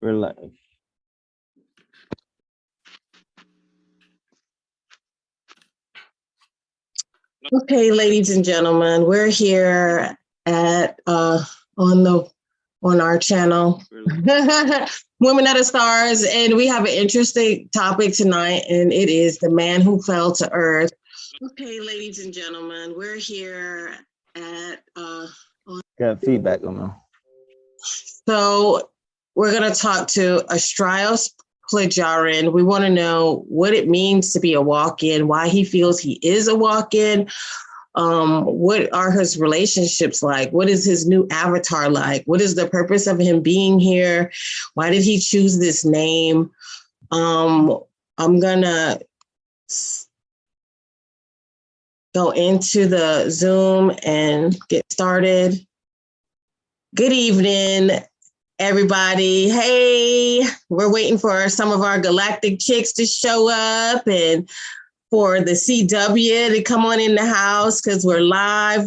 Relax. Okay, ladies and gentlemen, we're here at on our channel, Women of the Stars, and we have an interesting topic tonight, and it is the man who fell to earth. Okay, ladies and gentlemen, we're here at Got feedback on them. So we're going to talk to Astrais. We want to know what it means to be a walk-in, why he feels he is a walk-in. What are his relationships like? What is his new avatar like? What is the purpose of him being here? Why did he choose this name? I'm gonna go into the Zoom and get started. Good evening, everybody. Hey, we're waiting for some of our Galactic chicks to show up and for the CW to come on in the house, because we're live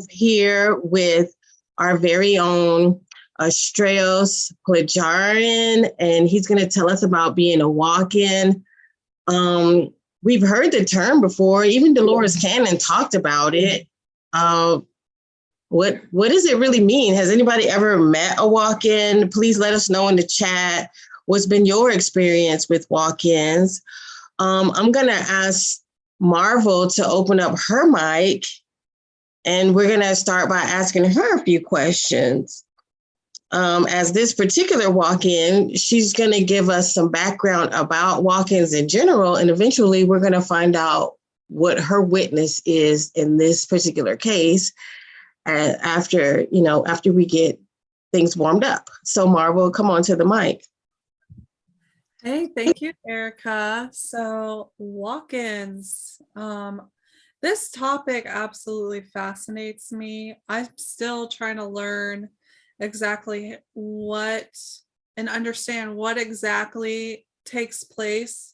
here with our very own Astrais, and he's going to tell us about being a walk-in. We've heard the term before. Even Dolores Cannon talked about it. What does it really mean? Has anybody ever met a walk-in? Please let us know in the chat. What's been your experience with walk-ins? I'm going to ask Marvel to open up her mic, and we're going to start by asking her a few questions. As this particular walk-in, she's going to give us some background about walk-ins in general, and eventually we're going to find out what her witness is in this particular case after we get things warmed up. So Marvel, come on to the mic. Hey, thank you, Erica. So walk-ins, this topic absolutely fascinates me. I'm still trying to learn exactly what and understand what exactly takes place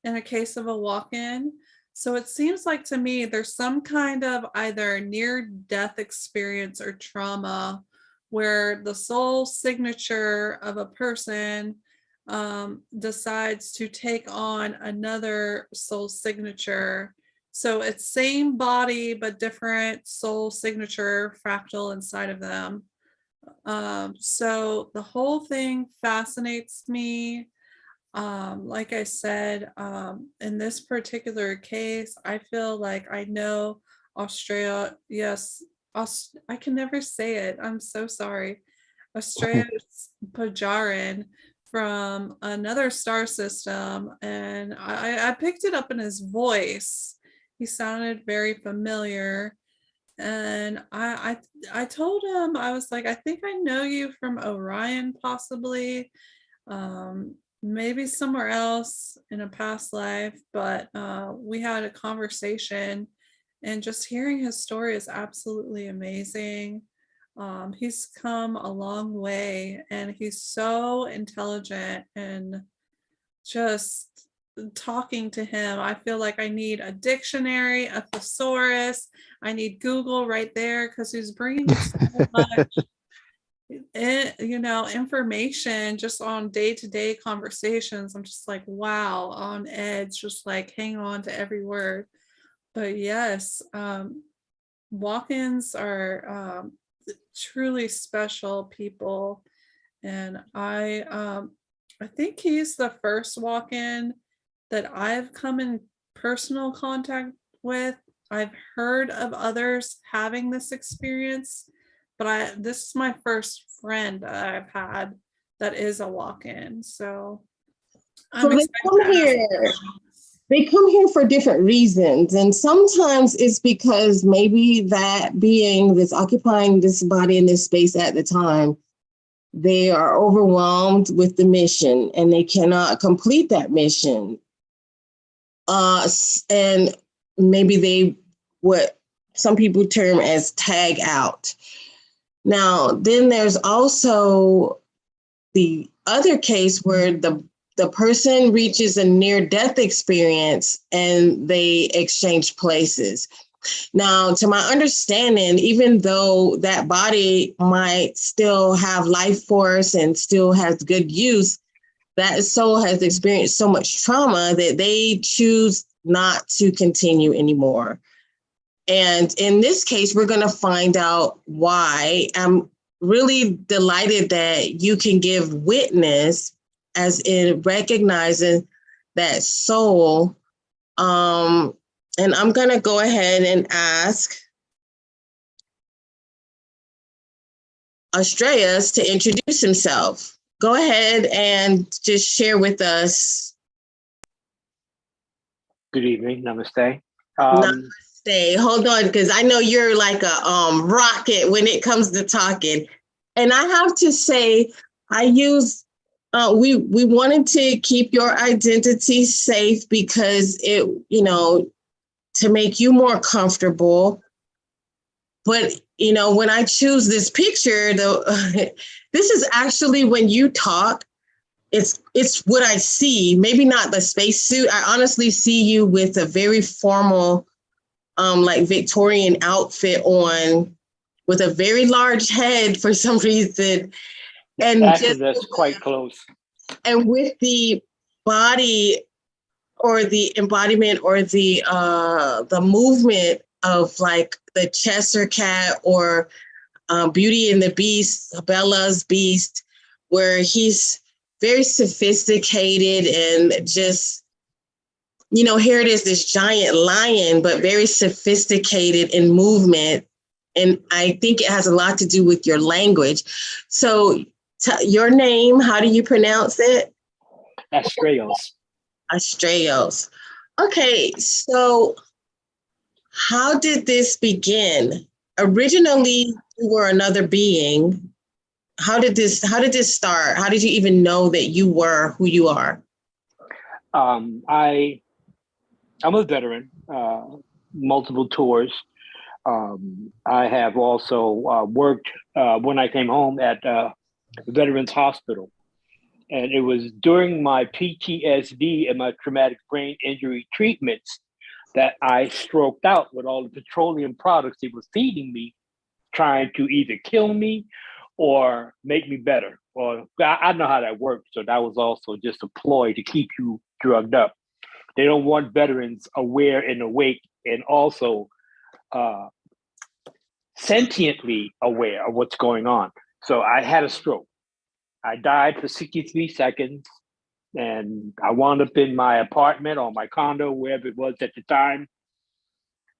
in a case of a walk-in. So it seems like to me there's some kind of either near-death experience or trauma where the soul signature of a person decides to take on another soul signature. So it's same body, but different soul signature fractal inside of them. So the whole thing fascinates me. Like I said, in this particular case, I feel like I know Australia. Yes, I can never say it. I'm so sorry. Astrais Pajarin from another star system, and I picked it up in his voice. He sounded very familiar, and I told him, I was like, I think I know you from Orion, possibly, maybe somewhere else in a past life, but we had a conversation, and just hearing his story is absolutely amazing. He's come a long way, and he's so intelligent, and just talking to him, I feel like I need a dictionary, a thesaurus. I need Google right there, because he's bringing so much information just on day-to-day conversations. I'm just like, wow, on edge, just like hanging on to every word. But yes, walk-ins are truly special people, and I think he's the first walk-in that I've come in personal contact with. I've heard of others having this experience, but this is my first friend that I've had that is a walk-in. So I'm excited. They come here for different reasons. And sometimes it's because maybe that being that's occupying this body in this space at the time, they are overwhelmed with the mission and they cannot complete that mission. And maybe what some people term as tag out. Now, then there's also the other case where the person reaches a near-death experience and they exchange places. Now, to my understanding, even though that body might still have life force and still has good use, that soul has experienced so much trauma that they choose not to continue anymore. And in this case, we're going to find out why. I'm really delighted that you can give witness as in recognizing that soul. And I'm going to go ahead and ask Astrais to introduce himself. Go ahead and just share with us. Good evening. Namaste. Namaste. Hold on, because I know you're like a rocket when it comes to talking. And I have to say, we wanted to keep your identity safe because it, to make you more comfortable. But, when I choose this picture, this is actually when you talk, it's what I see. Maybe not the spacesuit. I honestly see you with a very formal, like Victorian outfit on, with a very large head for some reason. And actually, that's quite close. And with the body or the embodiment or the movement of like the Cheshire Cat or Beauty and the Beast, Bella's Beast, where he's very sophisticated and just, here it is, this giant lion, but very sophisticated in movement. And I think it has a lot to do with your language. So your name, how do you pronounce it? Astrais. Astrais. Okay, so how did this begin? Originally, you were another being. How did this start? How did you even know that you were who you are? I'm a veteran, multiple tours. I have also worked when I came home at Veterans Hospital. And it was during my PTSD and my traumatic brain injury treatments that I stroked out with all the petroleum products they were feeding me, trying to either kill me or make me better. Or I know how that works. So that was also just a ploy to keep you drugged up. They don't want veterans aware and awake and also sentiently aware of what's going on. So I had a stroke. I died for 63 seconds and I wound up in my apartment or my condo, wherever it was at the time.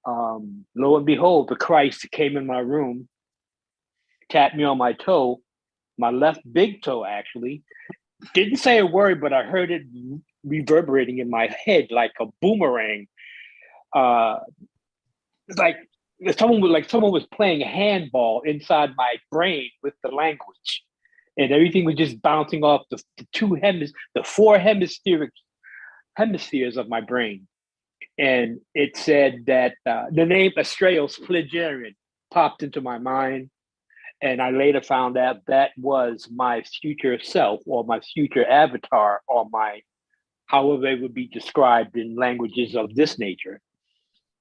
Lo and behold, the Christ came in my room, tapped me on my toe, my left big toe actually. Didn't say a word, but I heard it reverberating in my head like a boomerang. It's like someone was playing handball inside my brain with the language. And everything was just bouncing off the four hemispheres of my brain. And it said that the name Astrais Phlegarian popped into my mind. And I later found out that was my future self or my future avatar or however it would be described in languages of this nature.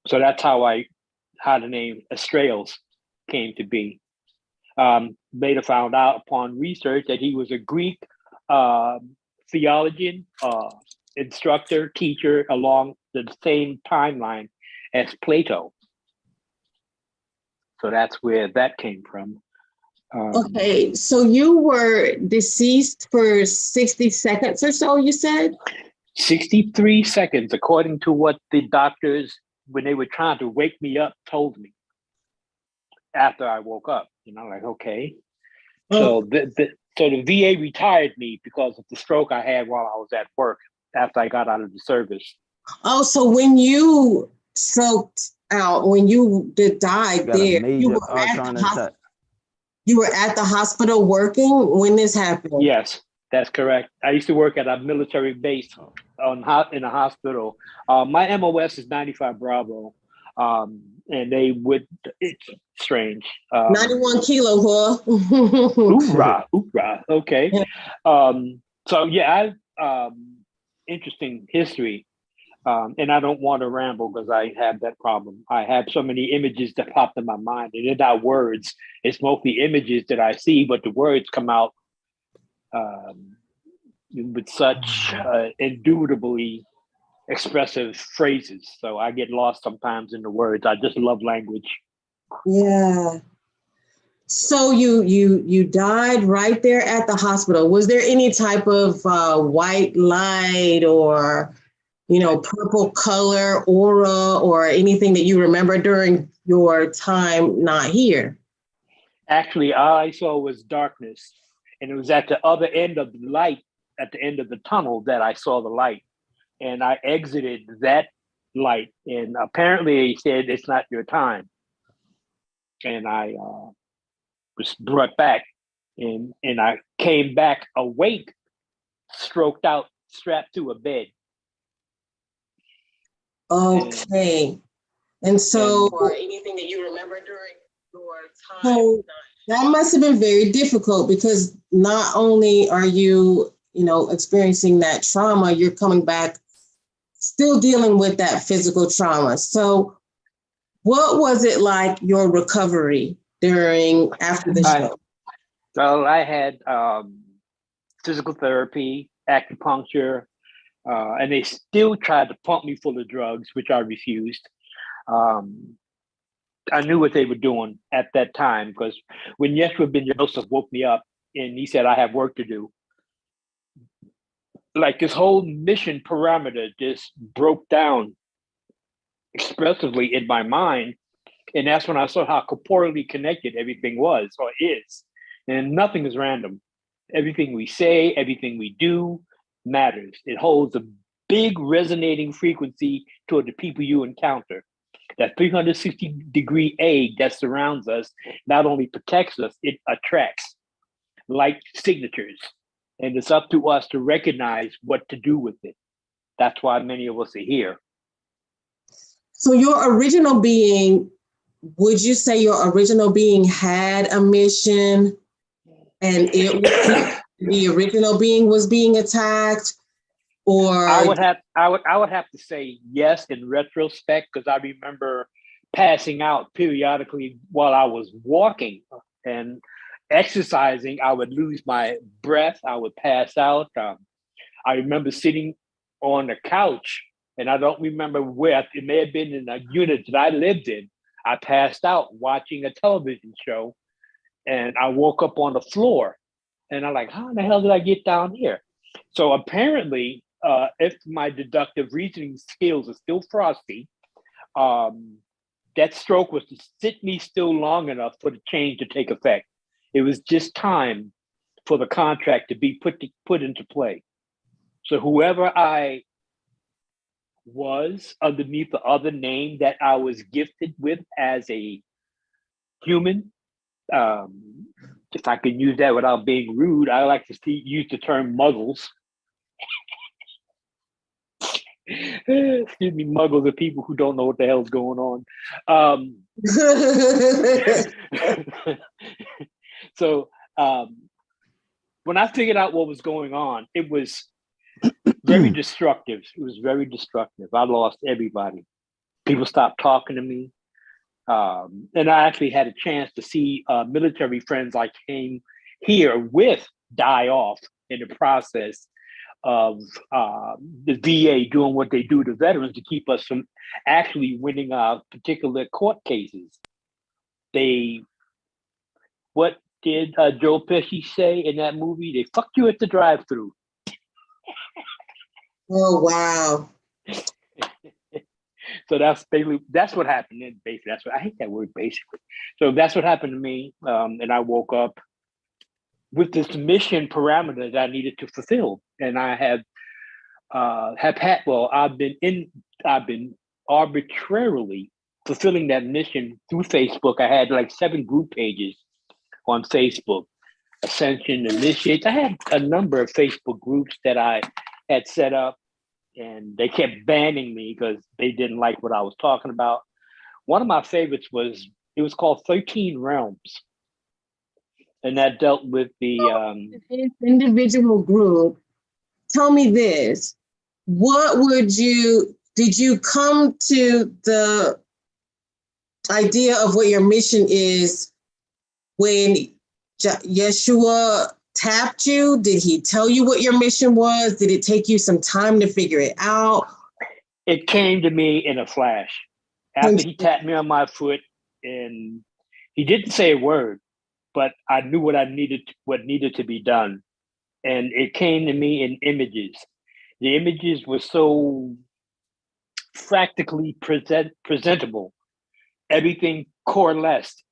So that's how the name Astrais came to be. Later found out upon research that he was a Greek theologian, instructor, teacher along the same timeline as Plato. So that's where that came from. Okay, so you were deceased for 60 seconds or so, you said? 63 seconds, according to what the doctors, when they were trying to wake me up, told me after I woke up. Like, okay. So the VA retired me because of the stroke I had while I was at work after I got out of the service. Oh, so when you stroked out, when you died there, you were at the hospital working when this happened? Yes, that's correct. I used to work at a military base in a hospital. My MOS is 95 Bravo. and they would. It's strange. 91 kilo, huh? Hoorah, hoorah. Okay. So yeah, I've interesting history. And I don't want to ramble because I have that problem. I have so many images that pop in my mind, and they're not words. It's mostly images that I see, but the words come out with such indubitably expressive phrases. So I get lost sometimes in the words. I just love language. Yeah. So you died right there at the hospital. Was there any type of white light or purple color, aura, or anything that you remember during your time not here? Actually, all I saw was darkness. And it was at the other end of the light, at the end of the tunnel, that I saw the light. And I exited that light. And apparently he said, it's not your time. And I was brought back. And I came back awake, stroked out, strapped to a bed. Okay. And so, or anything that you remember during your time? So that must have been very difficult because not only are you, experiencing that trauma, you're coming back still dealing with that physical trauma. So what was it like, your recovery after the show? Well, I had physical therapy, acupuncture, and they still tried to pump me full of drugs, which I refused. I knew what they were doing at that time because when Yeshua ben Joseph woke me up and he said, I have work to do, like this whole mission parameter just broke down expressively in my mind. And that's when I saw how corporeally connected everything was or is. And nothing is random. Everything we say, everything we do matters. It holds a big resonating frequency toward the people you encounter. That 360-degree egg that surrounds us not only protects us, it attracts like signatures. And it's up to us to recognize what to do with it. That's why many of us are here. So your original being, would you say your original being had a mission and the original being was being attacked? Or I would have to say yes in retrospect, because I remember passing out periodically while I was walking and exercising. I would lose my breath. I would pass out. I remember sitting on the couch, and I don't remember where. It may have been in a unit that I lived in. I passed out watching a television show, and I woke up on the floor, and I'm like, how in the hell did I get down here? So apparently, if my deductive reasoning skills are still frosty, that stroke was to sit me still long enough for the change to take effect. It was just time for the contract to be put into play. So whoever I was underneath the other name that I was gifted with as a human, if I can use that without being rude, I like to use the term muggles. Excuse me, muggles are people who don't know what the hell's going on. So when I figured out what was going on, it was very destructive. It was very destructive. I lost everybody. People stopped talking to me. And I actually had a chance to see military friends I came here with die off in the process of the VA doing what they do to veterans to keep us from actually winning particular court cases. What did Joe Pesci say in that movie? They fucked you at the drive-thru. Oh, wow. So that's what happened. And basically, I hate that word basically. So that's what happened to me. And I woke up with this mission parameter that I needed to fulfill. And I I've been arbitrarily fulfilling that mission through Facebook. I had like 7 group pages on Facebook, Ascension, Initiate. I had a number of Facebook groups that I had set up, and they kept banning me because they didn't like what I was talking about. One of my favorites was, it was called 13 Realms. And that dealt with the individual group. Tell me this. Did you come to the idea of what your mission is when Yeshua tapped you? Did he tell you what your mission was? Did it take you some time to figure it out? It came to me in a flash. After he tapped me on my foot, and he didn't say a word, but I knew what needed to be done. And it came to me in images. The images were so practically presentable. Everything coalesced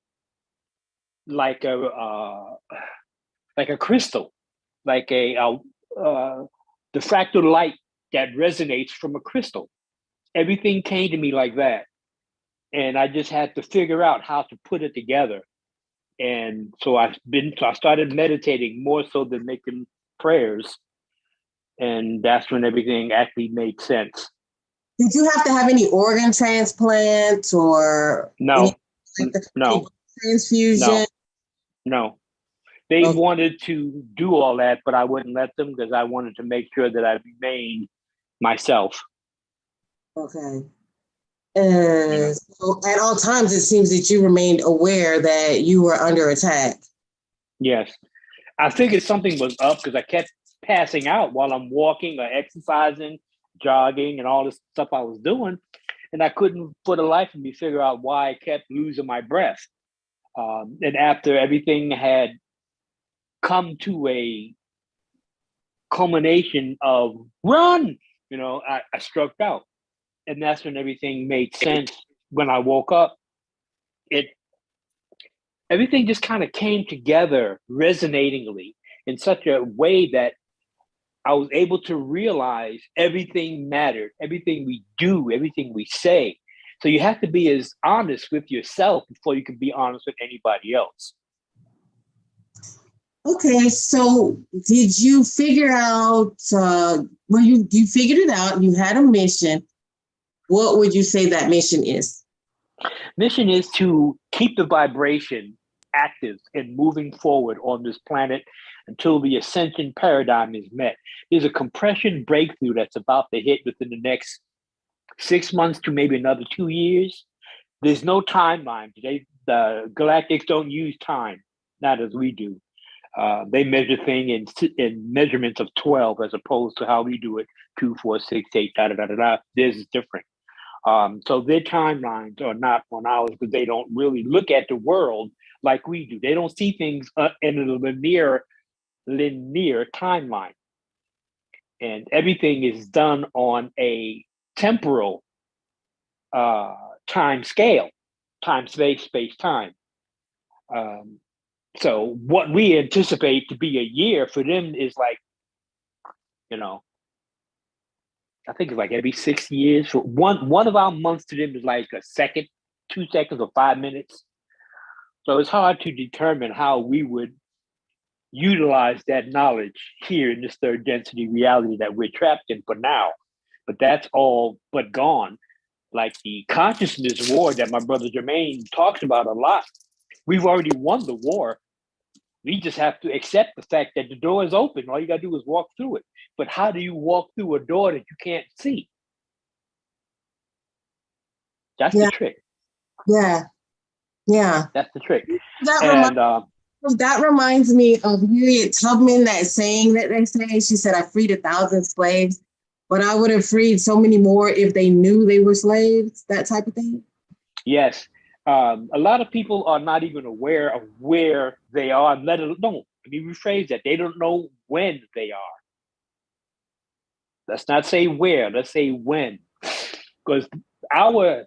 like a crystal, like the fractal light that resonates from a crystal. Everything came to me like that. And I just had to figure out how to put it together. And so I started meditating more so than making prayers. And that's when everything actually made sense. Did you have to have any organ transplants or no transfusion? No. They wanted to do all that, but I wouldn't let them because I wanted to make sure that I remained myself. Okay. And so at all times, it seems that you remained aware that you were under attack. Yes. I figured something was up because I kept passing out while I'm walking or exercising, jogging, and all this stuff I was doing. And I couldn't, for the life of me, figure out why I kept losing my breath. And after everything had come to a culmination of run, I struck out. And that's when everything made sense. When I woke up, everything just kind of came together resonatingly in such a way that I was able to realize everything mattered, everything we do, everything we say. So you have to be as honest with yourself before you can be honest with anybody else. Okay, so did you figure out, you figured it out, you had a mission. What would you say that mission is? Mission is to keep the vibration active and moving forward on this planet until the ascension paradigm is met. There's a compression breakthrough that's about to hit within the next 6 months to maybe another 2 years. There's no timeline. Today, the Galactics don't use time, not as we do. They measure things in measurements of 12 as opposed to how we do it, 2, 4, 6, 8, da da da da da. This is different. So their timelines are not on ours because they don't really look at the world like we do. They don't see things in a linear timeline. And everything is done on a temporal time scale, time, space, time. So what we anticipate to be a year for them is like, I think it's like every 6 years. So one of our months to them is like a second, 2 seconds, or 5 minutes. So it's hard to determine how we would utilize that knowledge here in this third density reality that we're trapped in for now. But that's all but gone. Like the consciousness war that my brother Jermaine talks about a lot. We've already won the war. We just have to accept the fact that the door is open. All you got to do is walk through it. But how do you walk through a door that you can't see? That's the trick. Yeah. That's the trick. That reminds me of Harriet Tubman, that saying that they say. She said, I freed 1,000 slaves, but I would have freed so many more if they knew they were slaves, that type of thing. Yes. A lot of people are not even aware of where they are, let me rephrase that. They don't know when they are. Let's not say where, let's say when. Because our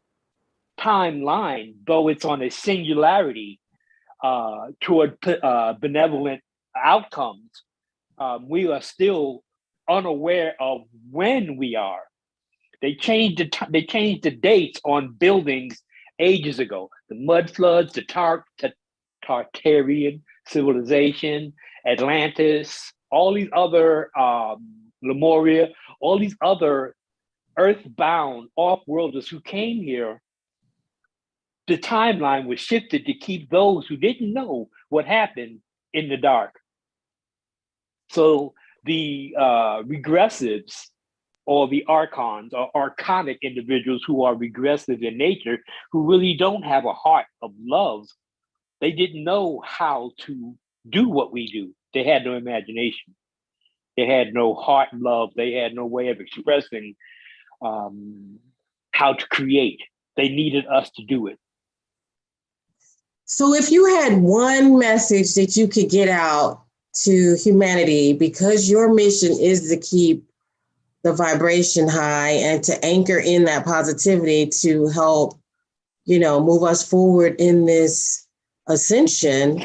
timeline, though it's on a singularity toward benevolent outcomes, we are still unaware of when we are. They changed the dates on buildings ages ago. The mud floods, the Tartarian civilization, Atlantis, all these other Lemuria, all these other earthbound off-worlders who came here the timeline was shifted to keep those who didn't know what happened in the dark. So the regressives or the archons or archonic individuals who are regressive in nature, who really don't have a heart of love, they didn't know how to do what we do. They had no imagination. They had no heart and love. They had no way of expressing how to create. They needed us to do it. So if you had one message that you could get out to humanity, because your mission is to keep the vibration high and to anchor in that positivity to help, move us forward in this ascension,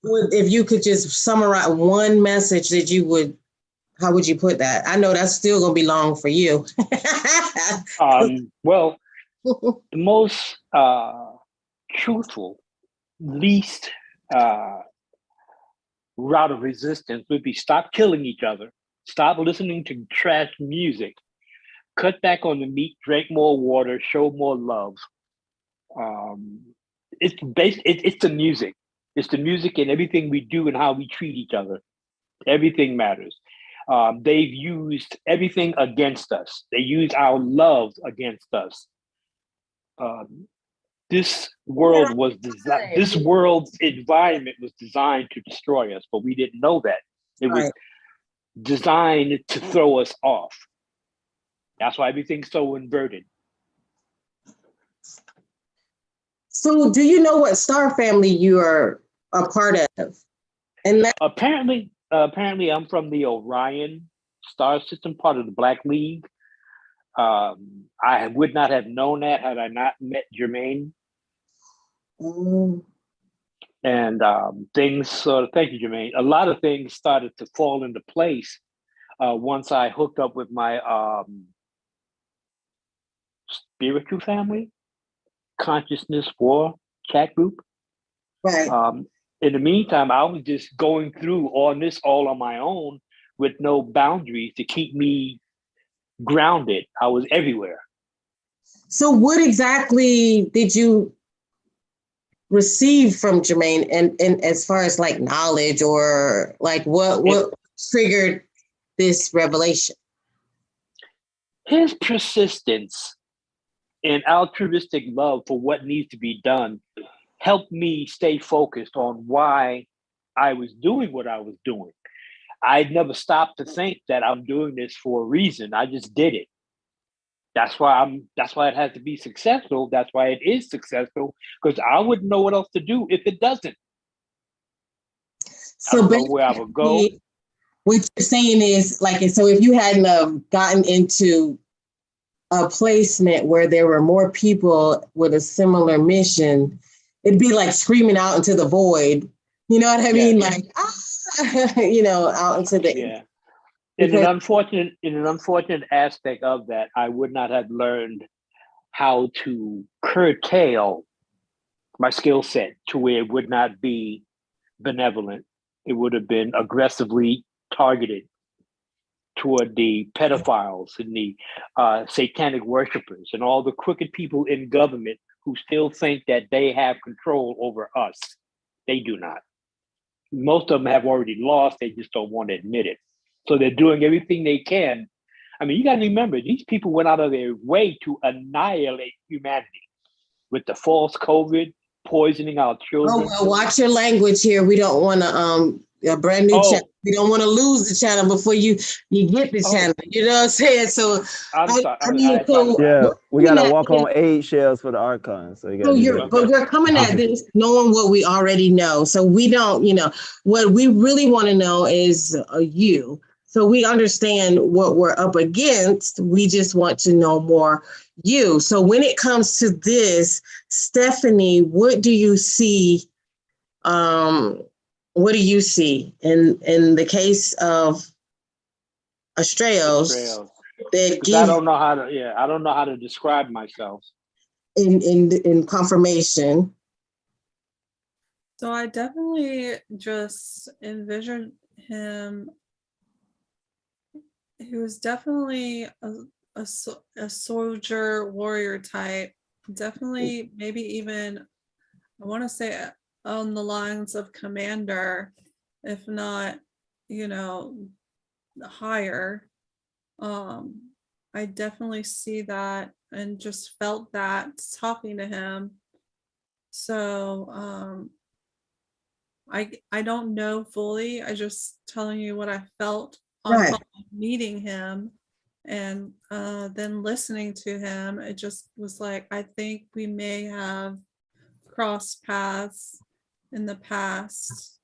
if you could just summarize one message that you would, how would you put that? I know that's still going to be long for you. Well, the most truthful, least route of resistance would be stop killing each other, stop listening to trash music, cut back on the meat, drink more water, show more love. It's the music. It's the music in everything we do and how we treat each other. Everything matters. They've used everything against us. They use our love against us. This world was designed. This world's environment was designed to destroy us, but we didn't know that. It was designed to throw us off. That's why everything's so inverted. So, do you know what star family you are a part of? And apparently, I'm from the Orion star system, part of the Black League. I would not have known that had I not met Jermaine. And things sort of, thank you, Jermaine. A lot of things started to fall into place once I hooked up with my spiritual family, Consciousness War chat group. Right. In the meantime, I was just going through all on my own with no boundaries to keep me grounded. I was everywhere. So what exactly did you receive from Jermaine and as far as like knowledge or like what triggered this revelation? His persistence and altruistic love for what needs to be done helped me stay focused on why I was doing what I was doing. I'd never stopped to think that I'm doing this for a reason. I just did it. That's why it has to be successful. That's why it is successful, because I wouldn't know what else to do if it doesn't. So I don't know where I would go. What you're saying is like, so if you hadn't gotten into a placement where there were more people with a similar mission, it'd be like screaming out into the void. You know what I mean? Like, out into the In an unfortunate aspect of that, I would not have learned how to curtail my skill set to where it would not be benevolent. It would have been aggressively targeted toward the pedophiles and the satanic worshipers and all the crooked people in government who still think that they have control over us. They do not. Most of them have already lost. They just don't want to admit it. So they're doing everything they can. I mean, you got to remember, these people went out of their way to annihilate humanity with the false COVID, poisoning our children. Oh, well, watch your language here. We don't want to, a brand new channel. We don't want to lose the channel before you get the channel. You know what I'm saying? So, we got to walk on eggshells for the archons. So but we're coming at this knowing what we already know. So we don't, what we really want to know is you. So we understand what we're up against. We just want to know more you. So when it comes to this, Stephanie, what do you see? What do you see in the case of Astrais? I don't know how to describe myself. In confirmation. So I definitely just envisioned him. He was definitely a soldier warrior type. definitely, maybe even, I want to say on the lines of commander, if not, higher. I definitely see that and just felt that talking to him. So I don't know fully. I just telling you what I felt Right. upon meeting him, and then listening to him. It just was like, I think we may have crossed paths in the past.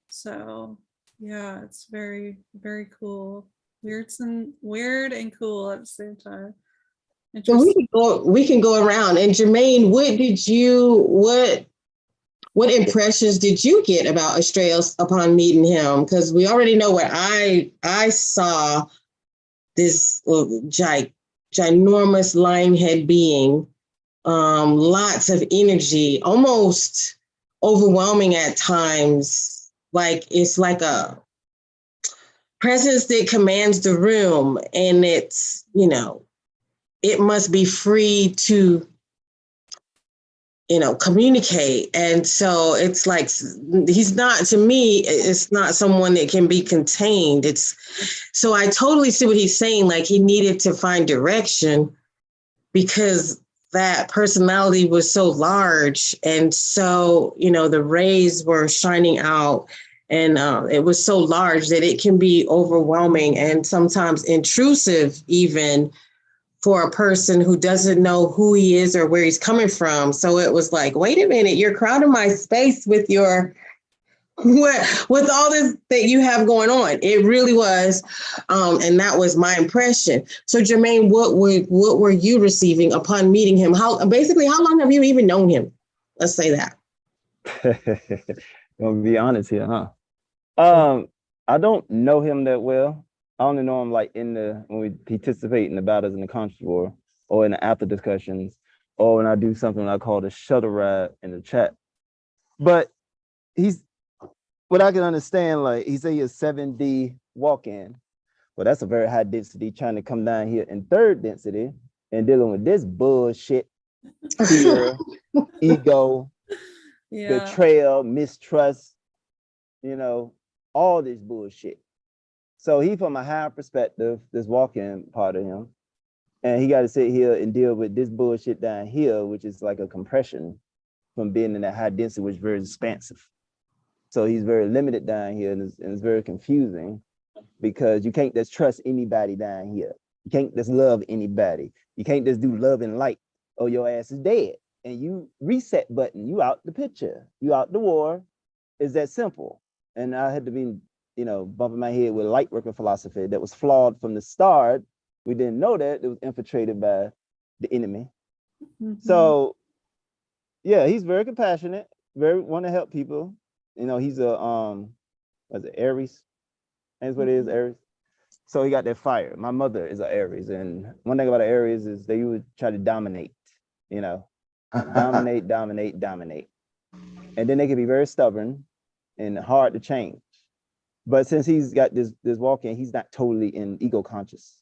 So yeah, it's very, very cool. Weird and cool at the same time. So Interesting. we can go around. And Jermaine, what impressions did you get about Astrais upon meeting him? Because we already know what I saw, this ginormous lion head being, lots of energy, almost overwhelming at times. Like it's like a presence that commands the room, and it's, it must be free to, communicate. And so it's like, he's not, to me, it's not someone that can be contained. So I totally see what he's saying. Like he needed to find direction because that personality was so large. And so, the rays were shining out, and it was so large that it can be overwhelming and sometimes intrusive, even for a person who doesn't know who he is or where he's coming from. So it was like, wait a minute, you're crowding my space with with all this that you have going on. It really was. And that was my impression. So Jermaine, what were you receiving upon meeting him? How long have you even known him? Let's say that. Gonna be honest here, huh? I don't know him that well. I only know him like when we participate in the battles in the conscious war, or in the after discussions, or when I do something I call the shuttle ride in the chat. But he's, what I can understand, like he said, he's a 7D walk-in. Well, that's a very high density trying to come down here in third density and dealing with this bullshit, fear, ego, betrayal, mistrust, all this bullshit. So he, from a higher perspective, this walk-in part of him, and he got to sit here and deal with this bullshit down here, which is like a compression from being in that high density, which is very expansive. So he's very limited down here, and it's very confusing because you can't just trust anybody down here. You can't just love anybody. You can't just do love and light, or your ass is dead. And you reset button, you out the picture, you out the war. It's that simple. And I had to be, bumping my head with light worker philosophy that was flawed from the start. We didn't know that it was infiltrated by the enemy. Mm-hmm. So yeah, he's very compassionate, very want to help people. He's a Aries. That's what it is, Aries. So he got that fire. My mother is an Aries, and one thing about an Aries is they would try to dominate, dominate, and then they can be very stubborn and hard to change. But since he's got this walk-in, he's not totally in ego conscious,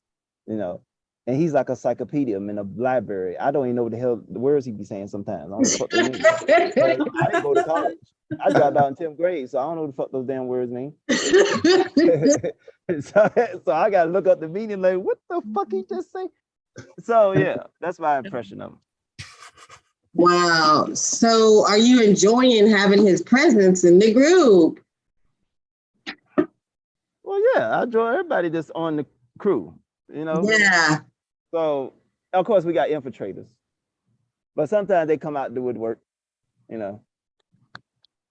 and he's like a encyclopedia in a library. I don't even know what the hell the words he be saying sometimes. I don't know what the fuck they mean. I didn't go to college. I dropped out in 10th grade, so I don't know what the fuck those damn words mean. so I gotta look up the meaning, like, what the fuck he just say? So yeah, that's my impression of him. Wow. So are you enjoying having his presence in the group? Well, yeah, I enjoy everybody that's on the crew, Yeah. So of course we got infiltrators, but sometimes they come out the woodwork,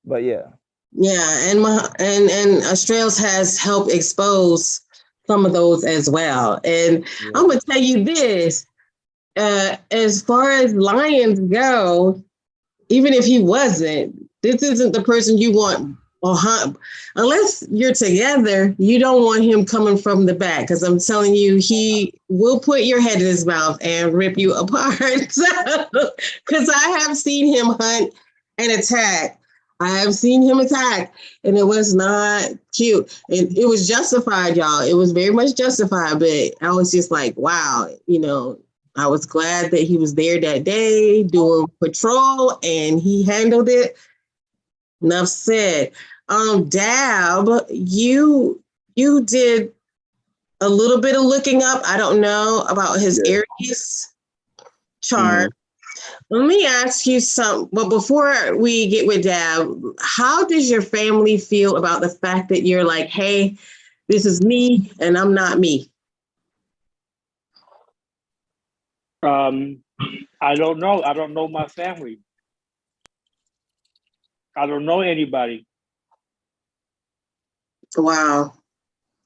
But yeah. Yeah, and Astrais has helped expose some of those as well. And yeah. I'm gonna tell you this. As far as lions go, even if he wasn't, this isn't the person you want or hunt. Unless you're together, you don't want him coming from the back, because I'm telling you, he will put your head in his mouth and rip you apart. Because I have seen him hunt and attack. I have seen him attack, and it was not cute. It was justified, y'all. It was very much justified, but I was just like, wow, I was glad that he was there that day doing patrol and he handled it. Enough said. Dab, you did a little bit of looking up. I don't know about his Aries chart. Let me ask you something. But before we get with Dab, how does your family feel about the fact that you're like, hey, this is me and I'm not me? I don't know. I don't know my family. I don't know anybody. Wow.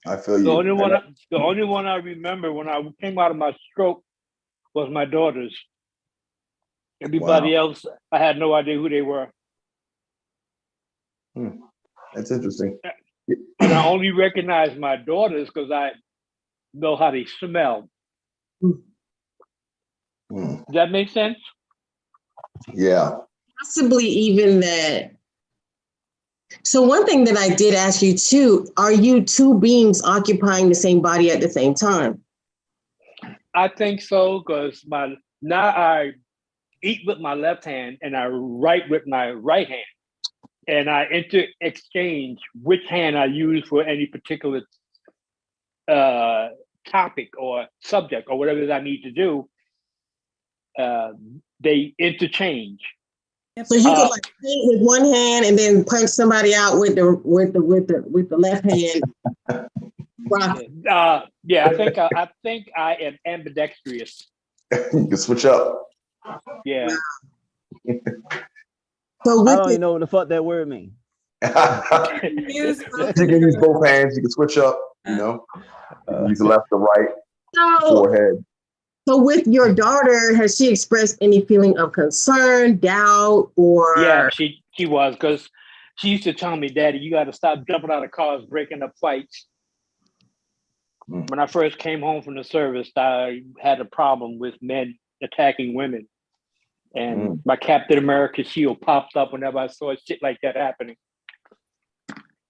I feel you. The only one I remember when I came out of my stroke was my daughters. Everybody else, I had no idea who they were. That's interesting. And I only recognize my daughters because I know how they smell. Does that make sense? Yeah. Possibly even that. So one thing that I did ask you too, are you two beings occupying the same body at the same time? I think so, because now I eat with my left hand and I write with my right hand. And I exchange which hand I use for any particular topic or subject or whatever that I need to do. They interchange. So you could like paint with one hand and then punch somebody out with the left hand. Yeah, I think I am ambidextrous. You can switch up. Yeah. So I don't even know what the fuck that word means. You can use both hands. You can switch up. You know, use the left or right. Forehead. So with your daughter, has she expressed any feeling of concern, doubt, or? Yeah, she was, because she used to tell me, Daddy, you got to stop jumping out of cars, breaking up fights. When I first came home from the service, I had a problem with men attacking women. And my Captain America shield popped up whenever I saw shit like that happening.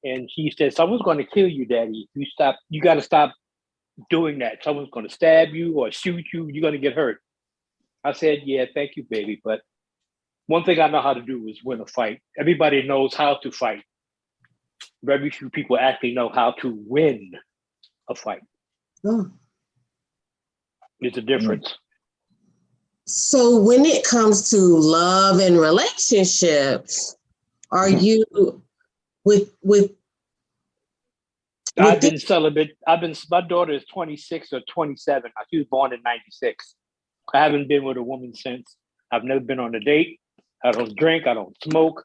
And she said, someone's going to kill you, Daddy. You got to stop doing that. Someone's going to stab you or shoot you. You're going to get hurt. I said, yeah, thank you, baby. But one thing I know how to do is win a fight. Everybody knows how to fight. Very few people actually know how to win a fight. It's a difference. So when it comes to love and relationships, are you with I've been celibate. My daughter is 26 or 27. She was born in 96. I haven't been with a woman since. I've never been on a date. I don't drink. I don't smoke.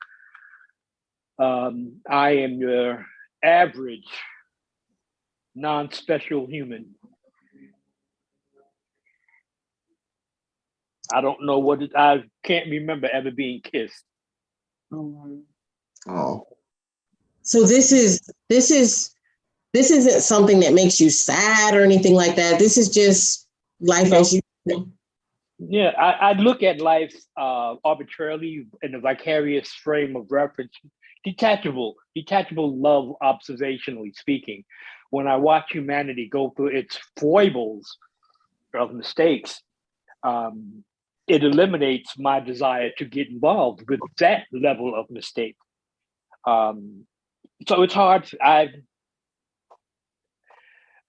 I am your average, non-special human. I don't know I can't remember ever being kissed. Oh. So this isn't something that makes you sad or anything like that. This is just life as you know. Yeah, I look at life arbitrarily in a vicarious frame of reference, detachable love, observationally speaking. When I watch humanity go through its foibles of mistakes, it eliminates my desire to get involved with that level of mistake. So it's hard.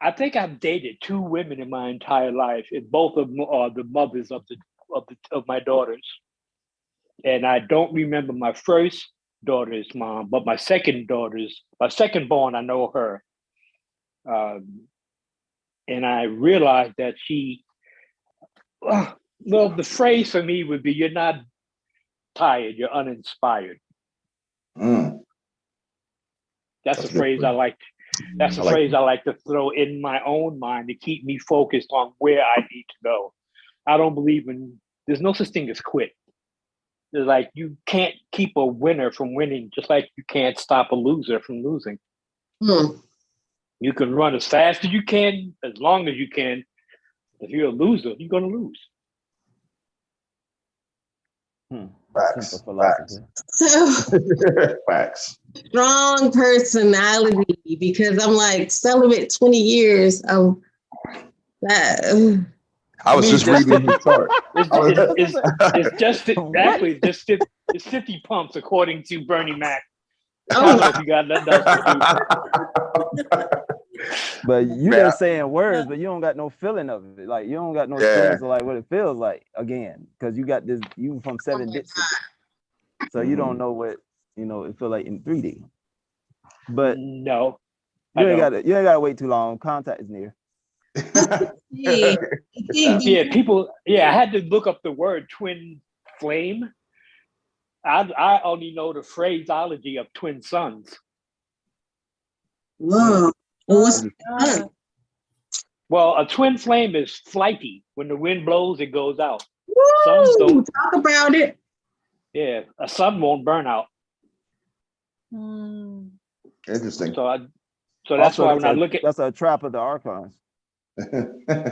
I think I've dated two women in my entire life, and both of them are the mothers of my daughters. And I don't remember my first daughter's mom, but my second born, I know her. And I realized that the phrase for me would be, you're not tired, you're uninspired. That's a phrase I like. That's a phrase I like to throw in my own mind to keep me focused on where I need to go. I don't believe there's no such thing as quit. There's like, you can't keep a winner from winning, just like you can't stop a loser from losing. You can run as fast as you can, as long as you can. If you're a loser, you're going to lose. Facts. Facts. Strong personality, because I'm like celibate 20 years. I was just reading his chart. It's just actually it's 50 pumps according to Bernie Mac. I don't know if you got nothing else to do. But you just saying words, but you don't got no feeling of it. Like you don't got no experience of like what it feels like again, because you got this. You from 7 digits, so you don't know what it feel like in 3D. But no, you ain't got to wait too long. Contact is near. Yeah, people. Yeah, I had to look up the word twin flame. I only know the phraseology of twin suns. Whoa. Well, a twin flame is flighty. When the wind blows, it goes out. Suns don't talk about it. Yeah, a sun won't burn out. Interesting. So that's Also, why when I look at that's a trap of the archons.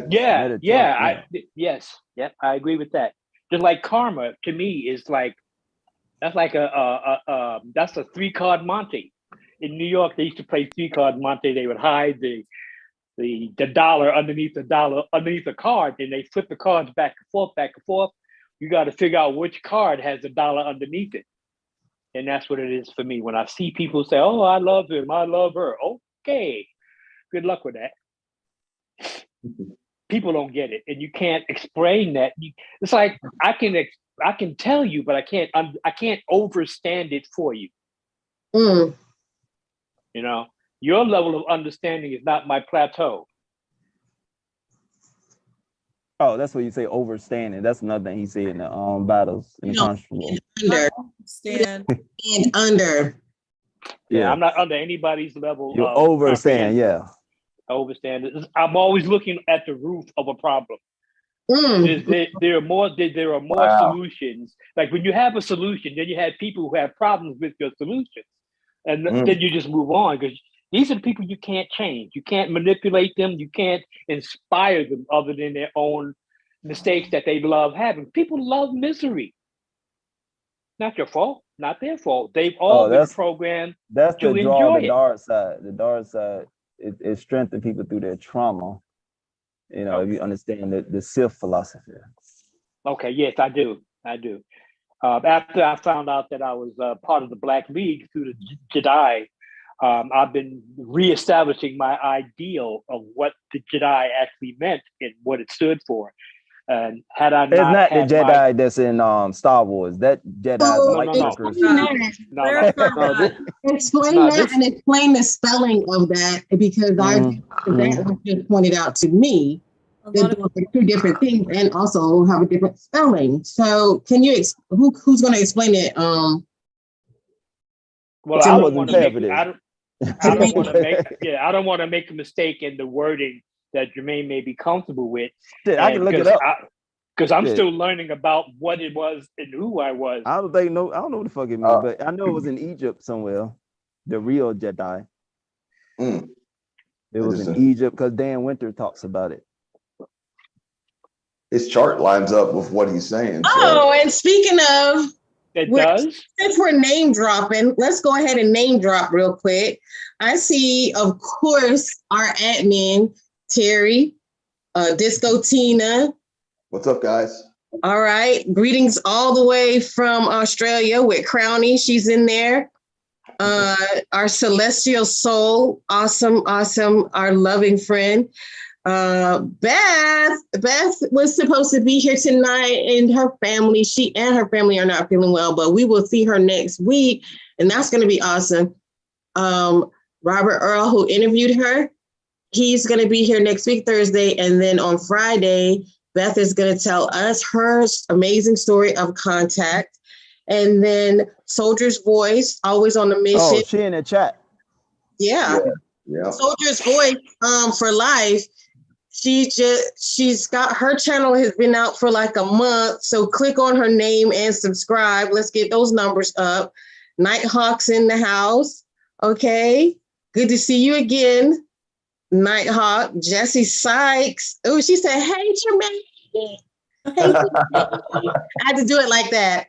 Yes, I agree with that. Just like karma to me is like that's like that's a 3-card Monte. In New York, they used to play 3-card Monte. They would hide the dollar underneath the card, and they flip the cards back and forth. You got to figure out which card has the dollar underneath it. And that's what it is for me. When I see people say, "Oh, I love him, I love her," okay, good luck with that. People don't get it, and you can't explain that. It's like I can tell you, but I can't overstand it for you. Your level of understanding is not my plateau. Oh, that's what you say, overstanding. That's another thing he said in the battles in the constable. Under. Yeah, I'm not under anybody's level. You overstand, yeah. I overstand. I'm always looking at the root of a problem. There are more solutions. Like when you have a solution, then you have people who have problems with your solutions, and then you just move on because these are the people you can't change. You can't manipulate them. You can't inspire them other than their own mistakes that they love having. People love misery. Not your fault. Not their fault. They've all been programmed to enjoy the dark side. The dark side, it strengthens people through their trauma. If you understand the Sith philosophy. Okay, yes, I do. After I found out that I was part of the Black League through the Jedi, I've been reestablishing my ideal of what the Jedi actually meant and what it stood for. And had I not, it's not the Jedi that's in Star Wars. That Jedi is light workers. Explain that and explain the spelling of that, because that was just pointed out to me. They're 2 different things and also have a different spelling. So can you who's going to explain it? Well, I don't want to make a mistake in the wording that Jermaine may be comfortable with. I can look it up. Because I'm still learning about what it was and who I was. I don't know what the fuck it means, but I know it was in Egypt somewhere. The real Jedi. It was in Egypt because Dan Winter talks about it. His chart lines up with what he's saying. And speaking of, since we're name dropping, let's go ahead and name drop real quick. I see, of course, our admin, Terry, Disco Tina. What's up, guys? All right. Greetings all the way from Australia with Crownie. She's in there. Our celestial soul. Awesome. Our loving friend. Beth was supposed to be here tonight, and her family, she and her family are not feeling well, but we will see her next week, and that's going to be awesome. Robert Earl, who interviewed her, he's going to be here next week, Thursday, and then on Friday, Beth is going to tell us her amazing story of contact, and then Soldier's Voice, always on the mission. Oh, she in the chat. Yeah. Soldier's Voice for life. She's got her channel has been out for like a month. So click on her name and subscribe. Let's get those numbers up. Nighthawk's in the house. Okay. Good to see you again. Nighthawk. Jessie Sykes. Oh, she said, "Hey, Jermaine." Hey, I had to do it like that.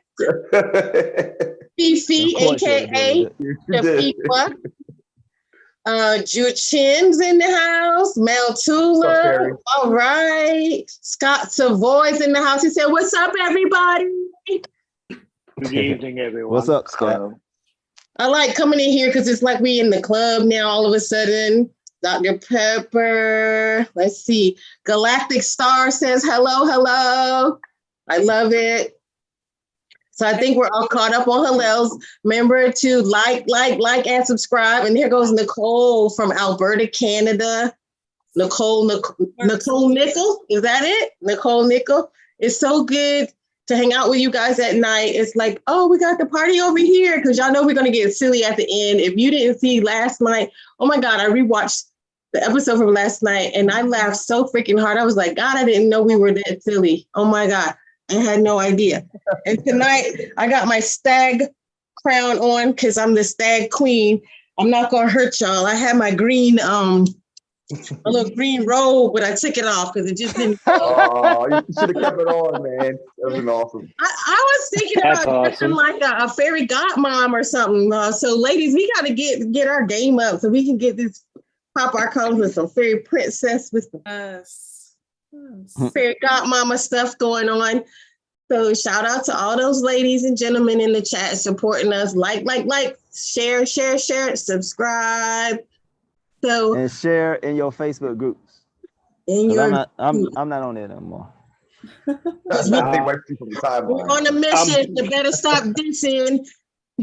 Fifi, aka Shafiqua. Jude Chin's in the house. Mel Tula. All right. Scott Savoy's in the house. He said, "What's up, everybody?" Good evening, everyone. What's up, Scott? I like coming in here because it's like we in the club now all of a sudden. Dr. Pepper. Let's see. Galactic Star says hello, hello. I love it. So I think we're all caught up on Hillels. Remember to like, and subscribe. And here goes Nicole from Alberta, Canada. Nicole Nickel. Is that it? Nicole Nickel. It's so good to hang out with you guys at night. It's like, oh, we got the party over here because y'all know we're going to get silly at the end. If you didn't see last night, oh my God, I rewatched the episode from last night and I laughed so freaking hard. I was like, God, I didn't know we were that silly. Oh my God. I had no idea. And tonight I got my stag crown on because I'm the stag queen. I'm not going to hurt y'all. I had my green, a little green robe, but I took it off because it just didn't. Oh, you should have kept it on, man. That was awesome. I was thinking about dressing like a fairy godmom or something. So ladies, we got to get our game up so we can get this, pop our colors with some fairy princess with some fairy godmama stuff going on. So shout out to all those ladies and gentlemen in the chat supporting us. Like, share, subscribe. So and share in your Facebook groups. I'm not on there no more. We're on a mission. You better stop dissing.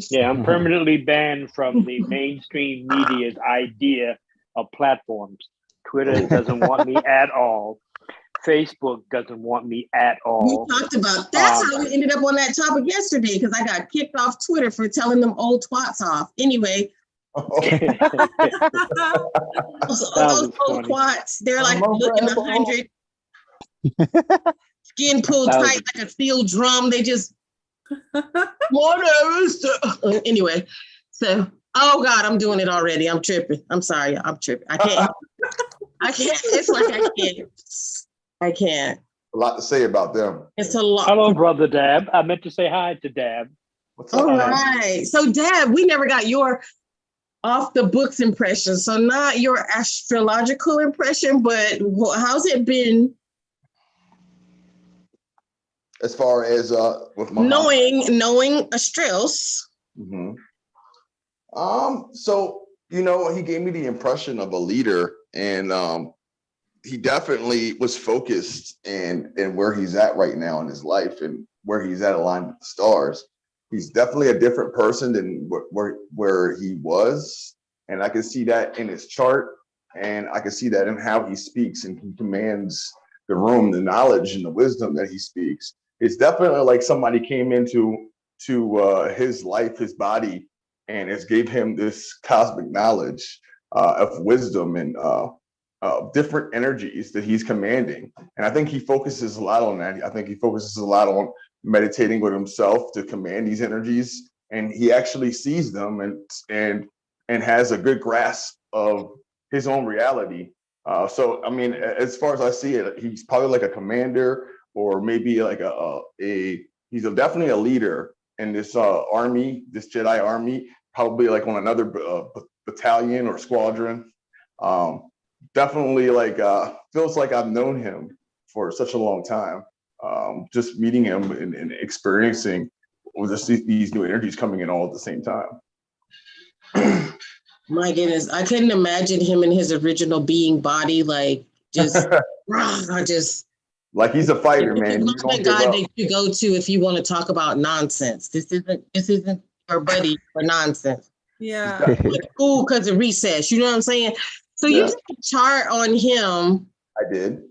Yeah, I'm permanently banned from the mainstream media's idea of platforms. Twitter doesn't want me at all. Facebook doesn't want me at all. We talked about that's how we ended up on that topic yesterday because I got kicked off Twitter for telling them old twats off. Anyway, those old twats, they're like looking 100, skin pulled tight like a steel drum. They just whatever. Anyway, so oh God, I'm doing it already. I'm tripping. I'm sorry, I'm tripping. I can't. It's like I can't. A lot to say about them. It's a lot. Hello, brother Dab. I meant to say hi to Dab. What's up? All right. So Dab, we never got your off the books impression. So not your astrological impression, but how's it been? As far as with knowing Astrais. Mm-hmm. So he gave me the impression of a leader, and he definitely was focused and where he's at right now in his life and where he's at aligned with the stars. He's definitely a different person than where he was. And I can see that in his chart. And I can see that in how he speaks and he commands the room, the knowledge and the wisdom that he speaks. It's definitely like somebody came into his life, his body, and it gave him this cosmic knowledge of wisdom and different energies that he's commanding. And I think he focuses a lot on that. I think he focuses a lot on meditating with himself to command these energies. And he actually sees them and has a good grasp of his own reality. So, I mean, as far as I see it, he's probably like a commander or maybe like he's definitely a leader in this army, this Jedi army, probably like on another battalion or squadron. Definitely feels like I've known him for such a long time. Just meeting him and experiencing these new energies coming in all at the same time. My goodness, I couldn't imagine him in his original being body, like just like he's a fighter, man. He's the guy that you go to if you want to talk about nonsense. This isn't your buddy for nonsense. Yeah. Like, ooh, because of recess. You know what I'm saying? So you did a chart on him. I did.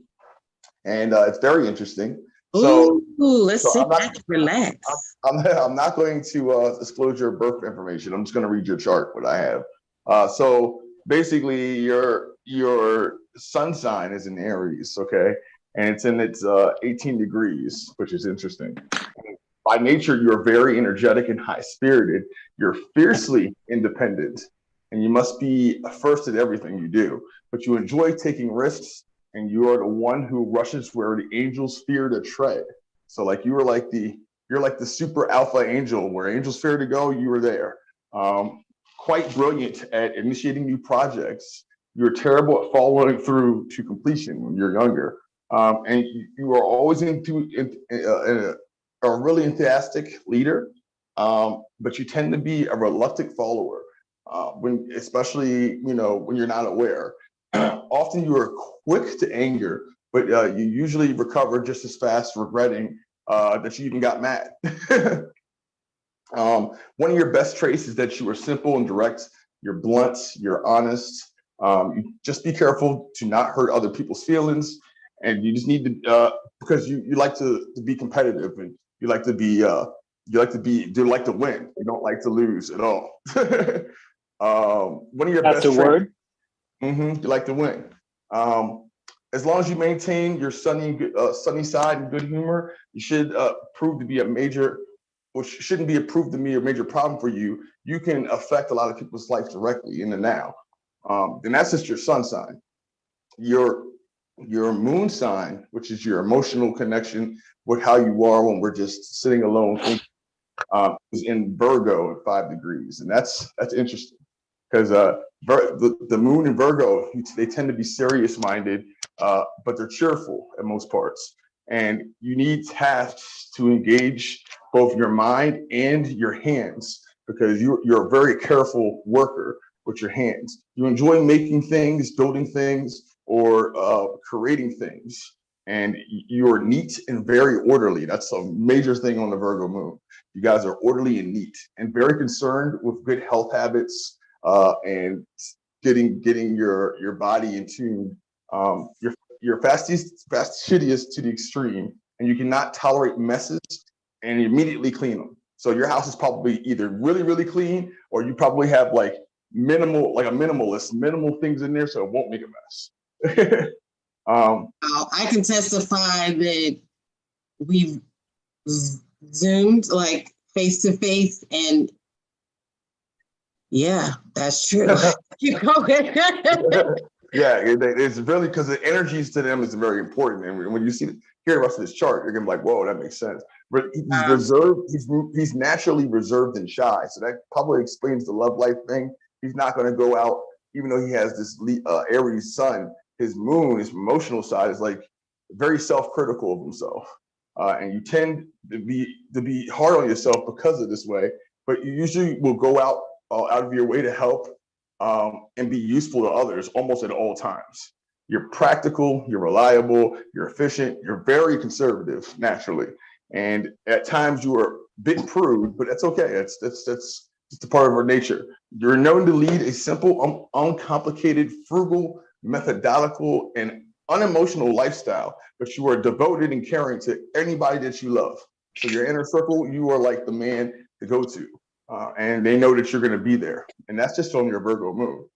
And it's very interesting. So let's sit back and relax. I'm not going to disclose your birth information. I'm just going to read your chart, what I have. So basically your sun sign is in Aries, okay? And it's in its 18 degrees, which is interesting. By nature, you're very energetic and high-spirited. You're fiercely independent, and you must be first at everything you do. But you enjoy taking risks, and you are the one who rushes where the angels fear to tread. So, like you're like the super alpha angel, where angels fear to go, you were there. quite brilliant at initiating new projects. You're terrible at following through to completion when you're younger. And you are always a really enthusiastic leader, but you tend to be a reluctant follower, especially when you're not aware. Often you are quick to anger, but you usually recover just as fast, regretting that you even got mad. One of your best traits is that you are simple and direct. You're blunt. You're honest. You just be careful to not hurt other people's feelings, and you just need to because you like to be competitive, and you like to win. You don't like to lose at all. One of your That's best a word. You like to win. As long as you maintain your sunny side and good humor, you should prove to be which shouldn't be approved to be a major problem for you. You can affect a lot of people's life directly in the now. And that's just your sun sign. Your moon sign, which is your emotional connection with how you are when we're just sitting alone thinking, is in Virgo at 5 degrees. And that's interesting because the moon in Virgo, they tend to be serious-minded, but they're cheerful at most parts. And you need tasks to engage both your mind and your hands because you're a very careful worker with your hands. You enjoy making things, building things, or creating things. And you're neat and very orderly. That's a major thing on the Virgo moon. You guys are orderly and neat and very concerned with good health habits and getting your body in tune. You're fastidious to the extreme, and you cannot tolerate messes and immediately clean them. So your house is probably either really, really clean, or you probably have like a minimal things in there so it won't make a mess. I can testify that we've Zoomed like face to face, and yeah, that's true. Keep going. Yeah, it's really because the energies to them is very important. And when you hear the rest of this chart, you're gonna be like, whoa, that makes sense. But he's reserved, he's naturally reserved and shy. So that probably explains the love life thing. He's not gonna go out, even though he has this Aries sun, his moon, his emotional side is like very self-critical of himself. And you tend to be hard on yourself because of this way, but you usually will go out of your way to help and be useful to others almost at all times. You're practical, you're reliable, you're efficient, you're very conservative naturally. And at times you are a bit prude, but that's okay. That's just a part of our nature. You're known to lead a simple, uncomplicated, frugal, methodical, and unemotional lifestyle, but you are devoted and caring to anybody that you love. So your inner circle, you are like the man to go to. And they know that you're going to be there. And that's just on your Virgo moon.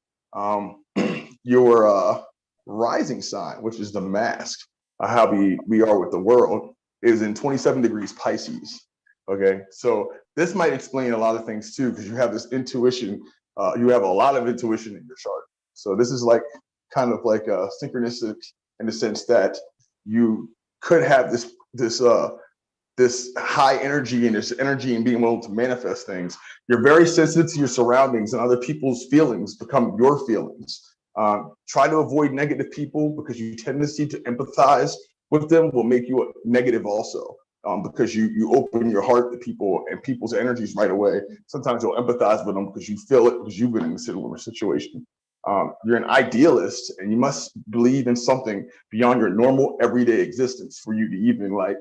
Your rising sign, which is the mask, how we are with the world, is in 27 degrees Pisces. Okay, so this might explain a lot of things too, because you have this intuition. You have a lot of intuition in your chart. So this is like kind of like a synchronistic in the sense that you could have this high energy and this energy and being able to manifest things. You're very sensitive to your surroundings, and other people's feelings become your feelings. Try to avoid negative people because your tendency to empathize with them will make you negative also, because you open your heart to people and people's energies right away. Sometimes you'll empathize with them because you feel it because you've been in a similar situation. You're an idealist, and you must believe in something beyond your normal everyday existence for you to even like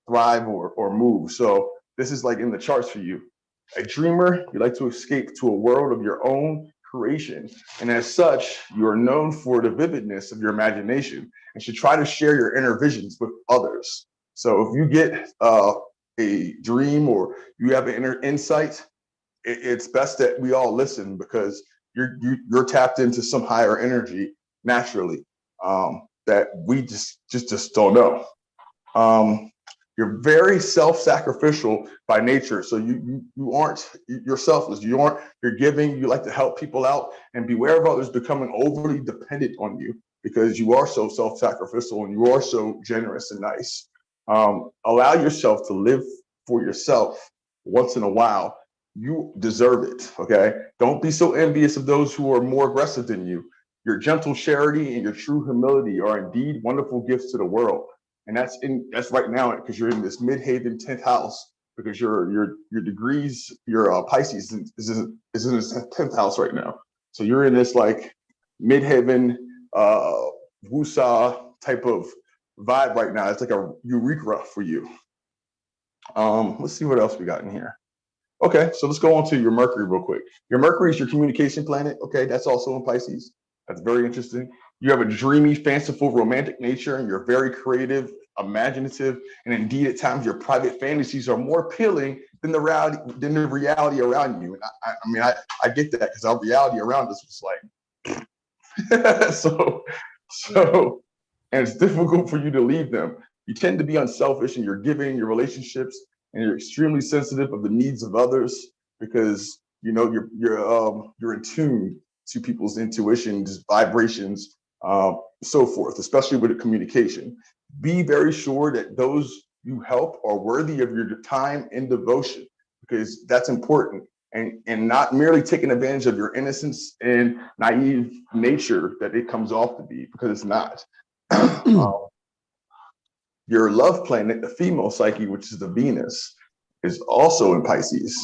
thrive or move. So this is like in the charts for you. A dreamer, you like to escape to a world of your own creation. And as such, you are known for the vividness of your imagination and should try to share your inner visions with others. So if you get a dream or you have an inner insight, it's best that we all listen because you're tapped into some higher energy naturally that we just don't know. You're very self-sacrificial by nature. So you're selfless. You're giving, you like to help people out, and beware of others becoming overly dependent on you because you are so self-sacrificial and you are so generous and nice. Allow yourself to live for yourself once in a while, You deserve it, okay? Don't be so envious of those who are more aggressive than you. Your gentle charity and your true humility are indeed wonderful gifts to the world. And that's right now because you're in this midhaven 10th house, because your degrees, your Pisces is in this 10th house right now. So you're in this like midhaven wusa type of vibe right now. It's like a eureka for you. Let's see what else we got in here. Okay, so let's go on to your Mercury real quick. Your Mercury is your communication planet. Okay, that's also in Pisces. That's very interesting. You have a dreamy, fanciful, romantic nature, and you're very creative, imaginative, and indeed at times your private fantasies are more appealing than the reality around you. And I get that because our reality around us was like so, and it's difficult for you to leave them. You tend to be unselfish in your giving, your relationships, and you're extremely sensitive of the needs of others because you're in tune to people's intuitions, vibrations, so forth, especially with the communication. Be very sure that those you help are worthy of your time and devotion, because that's important. And not merely taking advantage of your innocence and naive nature that it comes off to be, because it's not. Your love planet, the female psyche, which is the Venus, is also in Pisces.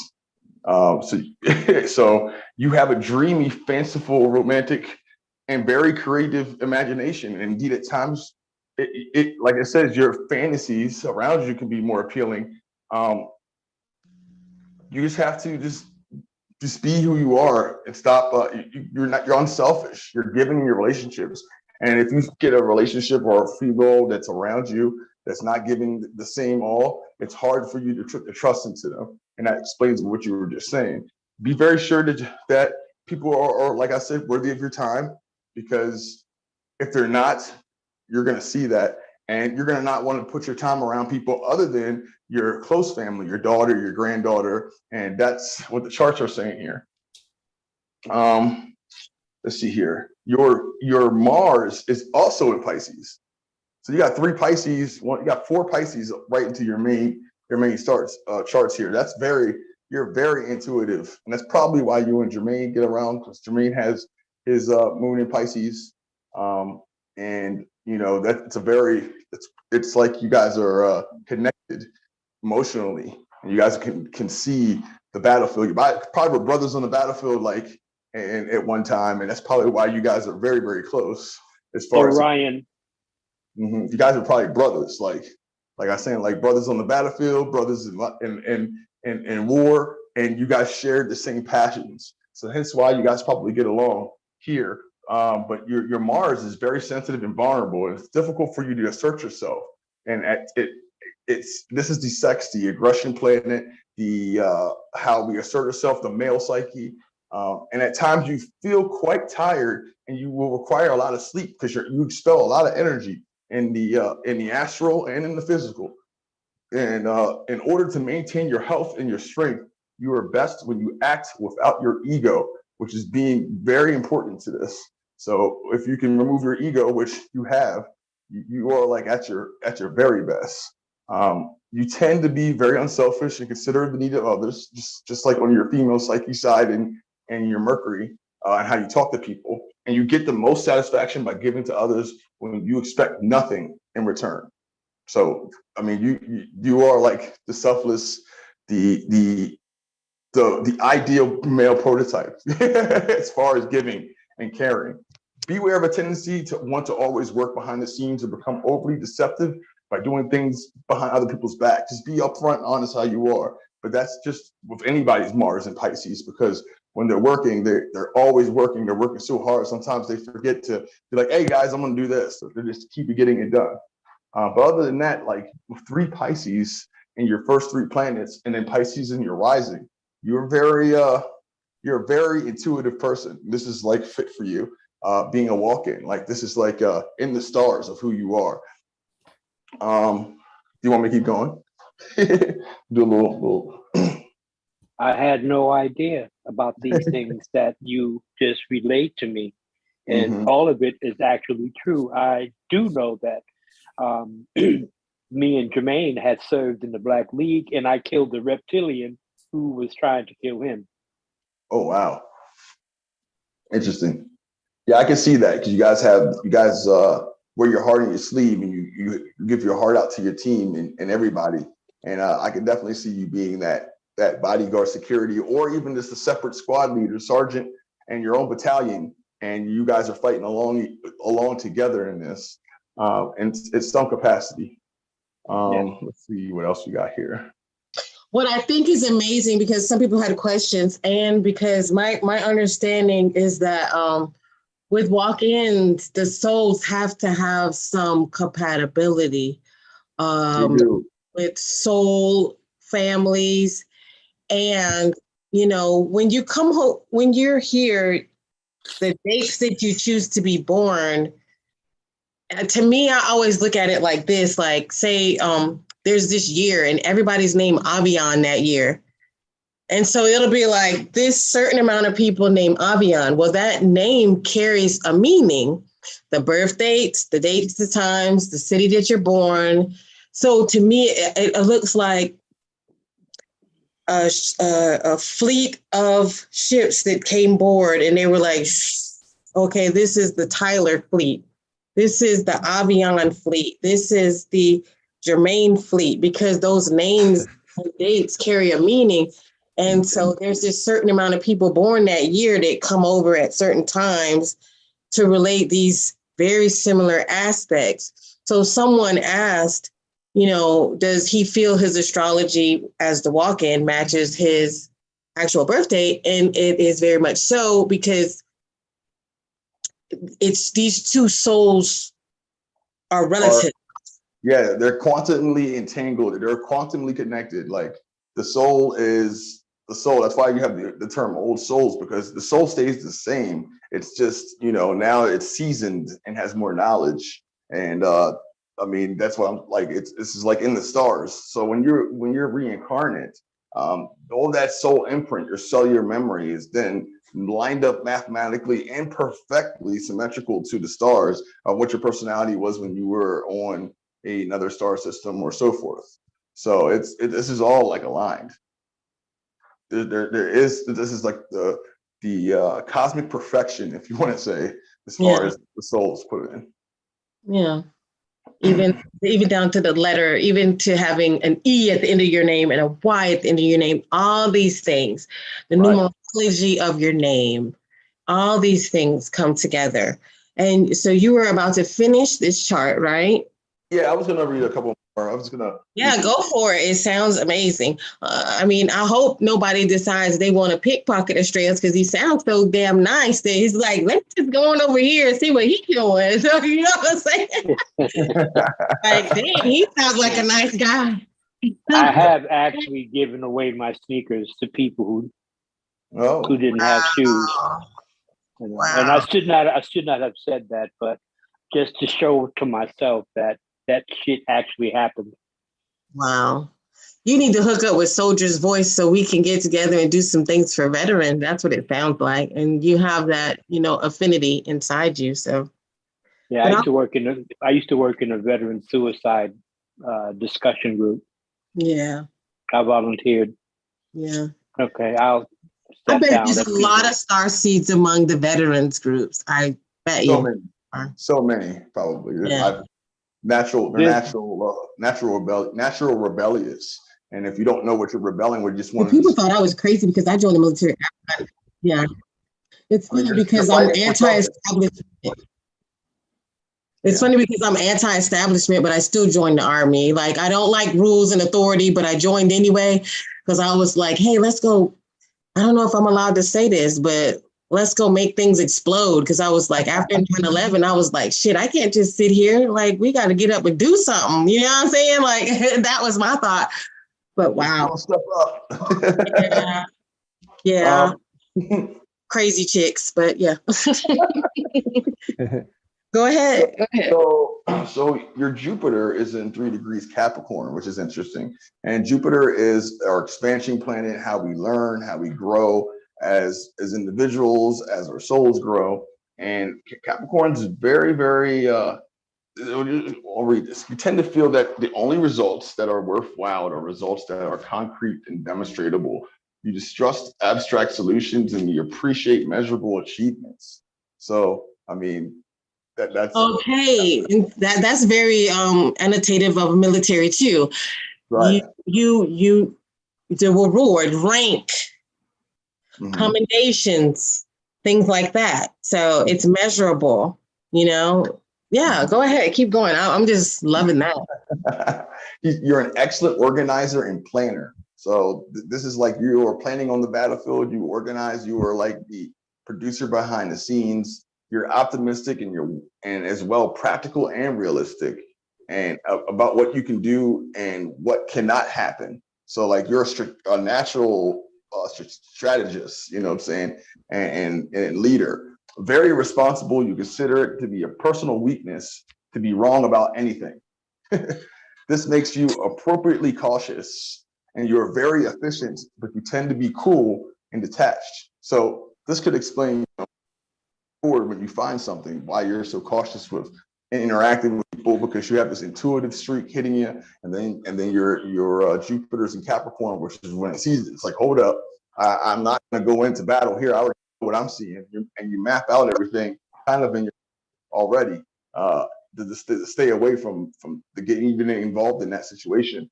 So you have a dreamy, fanciful, romantic, and very creative imagination. And indeed, at times, it like I said, your fantasies around you can be more appealing. You just have to just be who you are and stop. You're unselfish. You're giving in your relationships. And if you get a relationship or a female that's around you that's not giving the same all, it's hard for you to trust into them. And that explains what you were just saying. Be very sure that people are, like I said, worthy of your time, because if they're not, you're going to see that. And you're going to not want to put your time around people other than your close family, your daughter, your granddaughter. And that's what the charts are saying here. Let's see here. Your Mars is also in Pisces. So you got 3 Pisces, you got 4 Pisces right into your main charts here. You're very intuitive. And that's probably why you and Jermaine get around, because Jermaine has his moon in Pisces. And it's like you guys are connected emotionally, and you guys can see the battlefield. You probably were brothers on the battlefield, and at one time, and that's probably why you guys are very, very close. As far Orion. You guys are probably brothers, like I was saying, like brothers on the battlefield, brothers in war, and you guys shared the same passions. So hence why you guys probably get along here. But your Mars is very sensitive and vulnerable, and it's difficult for you to assert yourself. And this is the sex, the aggression planet, the how we assert ourselves, the male psyche. And at times you feel quite tired, and you will require a lot of sleep because you expel a lot of energy in the astral and in the physical. And in order to maintain your health and your strength, you are best when you act without your ego, which is being very important to this. So if you can remove your ego, which you have, you are like at your very best. You tend to be very unselfish and consider the need of others, just like on your female psyche side and your Mercury, and how you talk to people. And you get the most satisfaction by giving to others when you expect nothing in return. So, I mean, you are like the selfless, the ideal male prototype as far as giving and caring. Beware of a tendency to want to always work behind the scenes or become overly deceptive by doing things behind other people's back. Just be upfront and honest how you are. But that's just with anybody's Mars and Pisces, because when they're working, they're always working. They're working so hard. Sometimes they forget to be like, hey guys, I'm gonna do this. So they just keep getting it done. But other than that, like with 3 Pisces in your first 3 planets, and then Pisces in your rising, you're a very intuitive person. This is like fit for you, being a walk-in. Like this is like in the stars of who you are. Do you want me to keep going? Do a little. I had no idea about these things that you just relayed to me. And all of it is actually true. I do know that me and Jermaine had served in the Black League, and I killed the reptilian who was trying to kill him. Oh, wow. Interesting. Yeah, I can see that because you guys wear your heart on your sleeve and you give your heart out to your team and everybody. And I can definitely see you being that bodyguard security, or even just a separate squad leader, sergeant, and your own battalion. And you guys are fighting along together in this, in some capacity. Let's see what else we got here. What I think is amazing, because some people had questions, and because my understanding is that with walk-ins, the souls have to have some compatibility with soul families. And, you know, when you come home, when you're here, the dates that you choose to be born, to me, I always look at it like this, like say, there's this year and everybody's named Avian that year. And so it'll be like this certain amount of people named Avian. Well, that name carries a meaning, the birth dates, the dates, the times, the city that you're born. So to me, it looks like a fleet of ships that came board, and they were like, okay, this is the Tyler fleet. This is the Avian fleet. This is the Germain fleet, because those names and dates carry a meaning. And so there's this certain amount of people born that year that come over at certain times to relate these very similar aspects. So someone asked, you know, does he feel his astrology as the walk-in matches his actual birth date? And it is very much so, because it's these two souls are relative. Yeah, they're quantumly entangled. They're quantumly connected. Like the soul is the soul. That's why you have the term old souls, because the soul stays the same. It's just, you know, now it's seasoned and has more knowledge. And I mean, that's what I'm like. This is like in the stars. So when you're reincarnate, all that soul imprint, your cellular memory, is then lined up mathematically and perfectly symmetrical to the stars of what your personality was when you were on another star system or so forth. So this is all like aligned. This is like the cosmic perfection, if you want to say, as far as the souls put it in. Yeah. Even down to the letter, even to having an E at the end of your name and a Y at the end of your name, all these things, the numerology of your name, all these things come together. And so you were about to finish this chart, right? Yeah, I was going to read a couple more. I was going to. Yeah, go for it. It sounds amazing. I mean, I hope nobody decides they want to pickpocket Astrais, because he sounds so damn nice that he's like, let's just go on over here and see what he's doing. So, you know what I'm saying? Like, damn, he sounds like a nice guy. I have actually given away my sneakers to people who didn't have shoes. Wow. And I should not have said that, but just to show to myself that shit actually happened. Wow. You need to hook up with Soldier's Voice so we can get together and do some things for veterans. That's what it sounds like. And you have that, you know, affinity inside you. So yeah, I used to work in a veteran suicide discussion group. Yeah. I volunteered. Yeah. Okay, I'll I step bet down. there's a lot of star seeds among the veterans groups. I bet So many, probably. Yeah. Natural rebellious. And if you don't know what you're rebelling with, just want people thought I was crazy because I joined the military. Yeah. It's funny because I'm anti-establishment. It's funny because I'm anti-establishment, but I still joined the army. Like, I don't like rules and authority, but I joined anyway because I was like, hey, let's go. I don't know if I'm allowed to say this, but let's go make things explode. Because I was like, after 9/11, I was like, shit, I can't just sit here. Like, we got to get up and do something. You know what I'm saying? Like, that was my thought. But wow. Step up. Yeah. Crazy chicks, but yeah. Go ahead. So your Jupiter is in 3 degrees Capricorn, which is interesting. And Jupiter is our expansion planet, how we learn, how we grow as individuals, as our souls grow. And Capricorn is very, very, I'll read this. You tend to feel that the only results that are worthwhile are results that are concrete and demonstrable You distrust abstract solutions, and you appreciate measurable achievements. So, I mean, that's Okay, and that's very annotative of military too. right. You the reward, rank, Mhm. commendations, things like that. So it's measurable, you know. Yeah, go ahead, keep going. I'm just loving that. You're an excellent organizer and planner. So this is like you are planning on the battlefield. You organize. You are like the producer behind the scenes. You're optimistic and as well practical and realistic, and about what you can do and what cannot happen. So like you're a natural strategist. You know what I'm saying, and leader. Very responsible. You consider it to be a personal weakness to be wrong about anything. This makes you appropriately cautious, and you're very efficient, but you tend to be cool and detached. So this could explain forward when you find something why you're so cautious with interacting with people, because you have this intuitive streak hitting you, and then your Jupiter's in Capricorn, which is when it sees it. It's like, hold up, I'm not going to go into battle here. I already know what I'm seeing, and you map out everything kind of in your already. To stay away from the getting even involved in that situation.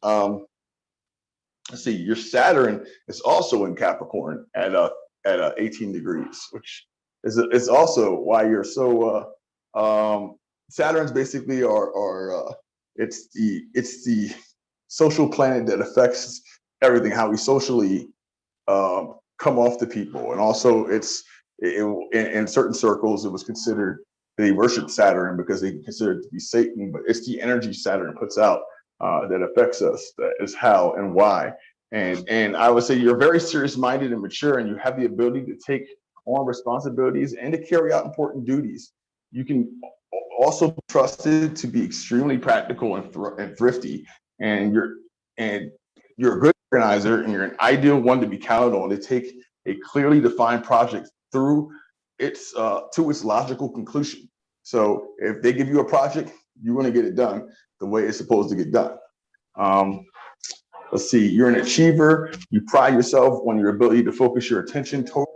Let's see, your Saturn is also in Capricorn at 18 degrees, which is also why you're so. Saturn's basically it's the social planet that affects everything, how we socially come off to people, and also in certain circles it was considered. They worship Saturn because they consider it to be Satan, but it's the energy Saturn puts out that affects us. That is how and why. And I would say you're very serious-minded and mature, and you have the ability to take on responsibilities and to carry out important duties. You can also be trusted to be extremely practical and thrifty, and you're a good organizer, and you're an ideal one to be counted on to take a clearly defined project through to its logical conclusion. So if they give you a project, you want to get it done the way it's supposed to get done. Let's see, you're an achiever. You pride yourself on your ability to focus your attention toward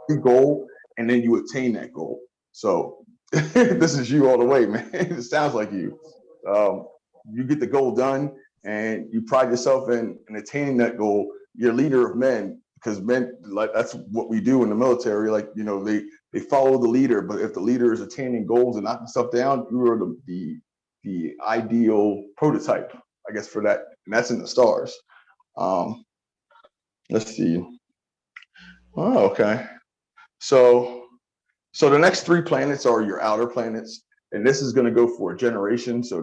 a goal, and then you attain that goal. So this is you all the way, man. It sounds like you. You get the goal done, and you pride yourself in attaining that goal. You're a leader of men, because men, like, that's what we do in the military. Like, you know, they follow the leader, but if the leader is attaining goals and knocking stuff down, you are the ideal prototype, I guess, for that. And that's in the stars. Let's see. Oh, okay. So the next three planets are your outer planets, and this is going to go for a generation. So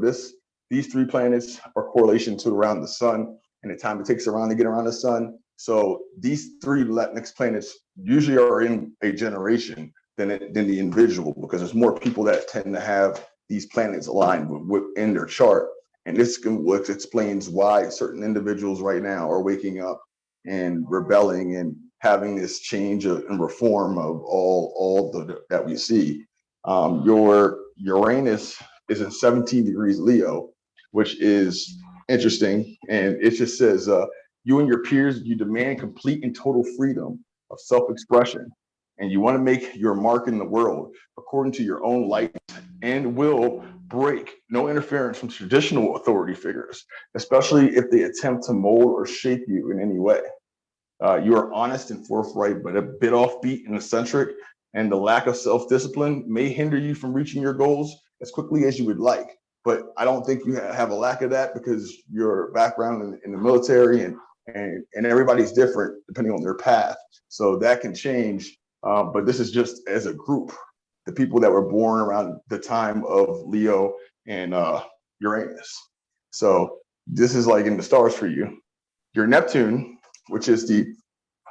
these three planets are correlation to around the sun and the time it takes around to get around the sun. So these three next planets usually are in a generation than the individual, because there's more people that tend to have these planets aligned in their chart. And this explains why certain individuals right now are waking up and rebelling and having this change and reform of all that we see. Your Uranus is in 17 degrees Leo, which is interesting. And it just says, you and your peers, you demand complete and total freedom of self-expression. And you want to make your mark in the world according to your own light, and will break no interference from traditional authority figures, especially if they attempt to mold or shape you in any way. You are honest and forthright, but a bit offbeat and eccentric, and the lack of self-discipline may hinder you from reaching your goals as quickly as you would like. But I don't think you have a lack of that, because your background in the military and everybody's different depending on their path. So that can change. But this is just as a group, the people that were born around the time of Leo and Uranus. So this is like in the stars for you. Your Neptune, which is the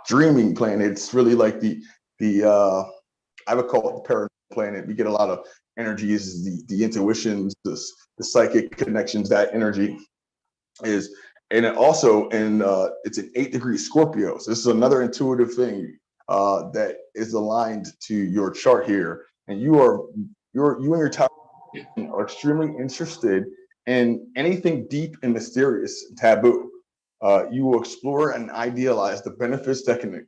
dreaming planet, it's really like the I would call it the paranormal planet. You get a lot of energies, the intuitions, the psychic connections. That energy is, and it also it's an 8 degree Scorpio. So this is another intuitive thing that is aligned to your chart here. And you and your type are extremely interested in anything deep and mysterious and taboo. You will explore and idealize the benefits that can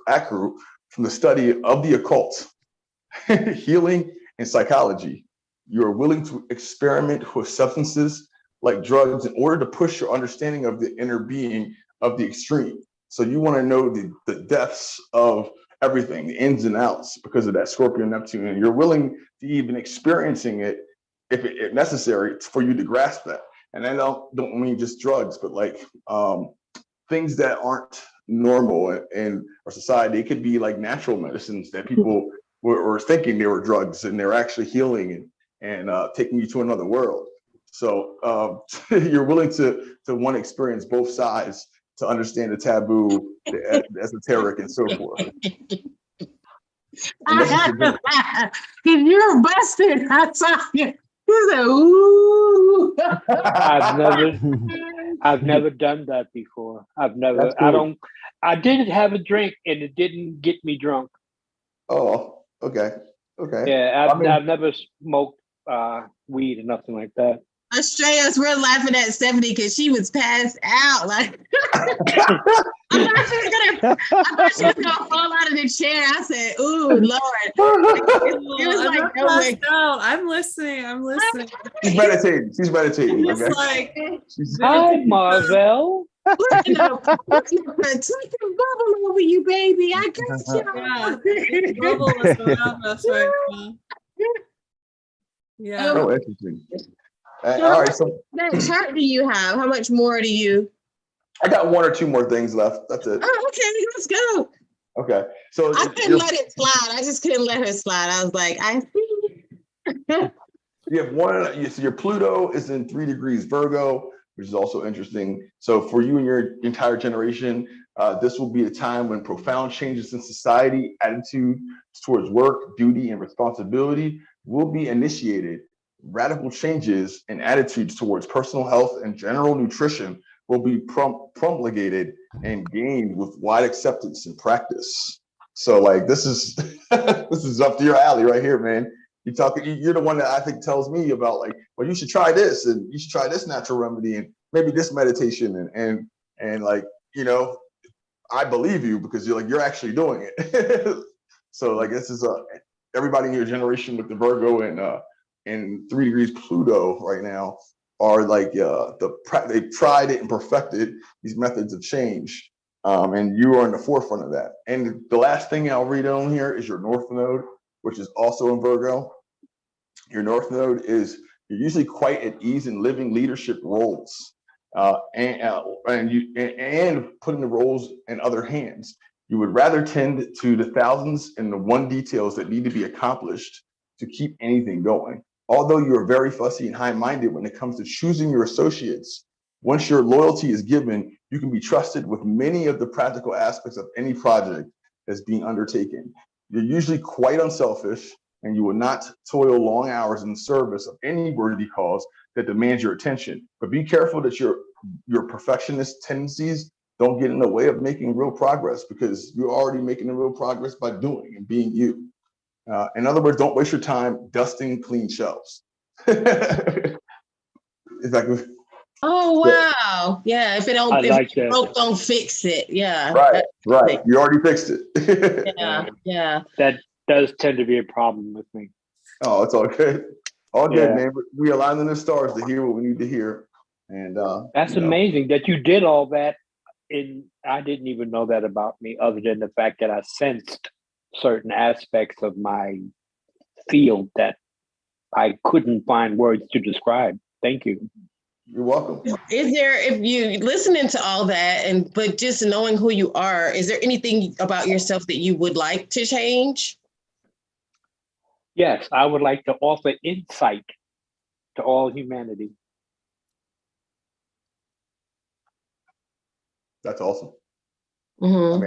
accrue from the study of the occult, healing, and psychology. You are willing to experiment with substances like drugs in order to push your understanding of the inner being of the extreme. So you want to know the depths of everything, the ins and outs, because of that Scorpio Neptune, and you're willing to even experiencing it if necessary for you to grasp that. And I don't mean just drugs, but like things that aren't normal in our society. It could be like natural medicines that people were thinking they were drugs, and they're actually healing and taking you to another world. So you're willing to want to experience both sides to understand the taboo, the esoteric, and so forth. I had to laugh because you're busted. I saw you. You said, "Ooh." I've never done that before. I've never. Cool. I did have a drink, and it didn't get me drunk. Oh, okay. Yeah, I've never smoked weed or nothing like that. Astrais, we're laughing at Stephanie because she was passed out. Like I thought she was gonna fall out of the chair. I said, "Ooh, Lord!" It was I'm like, not passed out. I'm listening. She's meditating. It's Okay. like, Hi, Marvel. Look at the bubble over you, baby. I got you. yeah, bubble is around us right now. Yeah. Oh, interesting. So All right, so that chart do you have? How much more do you? I got one or two more things left. That's it. Oh, okay, let's go. Okay, so I couldn't let it slide. I just couldn't let her slide. I was like, I see. you have one. So your Pluto is in 3 degrees Virgo, which is also interesting. So for you and your entire generation, this will be a time when profound changes in society, attitude towards work, duty, and responsibility will be initiated. Radical changes in attitudes towards personal health and general nutrition will be promulgated and gained with wide acceptance and practice. So like this is this is up to your alley right here, man. You're the one that I think tells me about like, well, you should try this, and you should try this natural remedy, and maybe this meditation, and like, you know, I believe you because you're actually doing it. So like this is everybody in your generation with the Virgo and 3 degrees Pluto right now are like they've tried it and perfected these methods of change, and you are in the forefront of that. And the last thing I'll read on here is your North Node, which is also in Virgo. Your North Node is you're usually quite at ease in living leadership roles, and putting the roles in other hands. You would rather tend to the thousands and the one details that need to be accomplished to keep anything going. Although you are very fussy and high-minded when it comes to choosing your associates, once your loyalty is given, you can be trusted with many of the practical aspects of any project that's being undertaken. You're usually quite unselfish, and you will not toil long hours in service of any worthy cause that demands your attention. But be careful that your perfectionist tendencies don't get in the way of making real progress, because you're already making the real progress by doing and being you. In other words, don't waste your time dusting clean shelves. Exactly. Oh wow! Yeah, if it broke, don't fix it. Yeah. Right. You already fixed it. Yeah. That does tend to be a problem with me. Oh, it's all good. All good, man. We align in the stars to hear what we need to hear. And that's amazing that you did all that. I didn't even know that about me, other than the fact that I sensed certain aspects of my field that I couldn't find words to describe. Thank you. You're welcome. Is there, if you listening to all that but just knowing who you are, is there anything about yourself that you would like to change? Yes, I would like to offer insight to all humanity. That's awesome. Mm-hmm.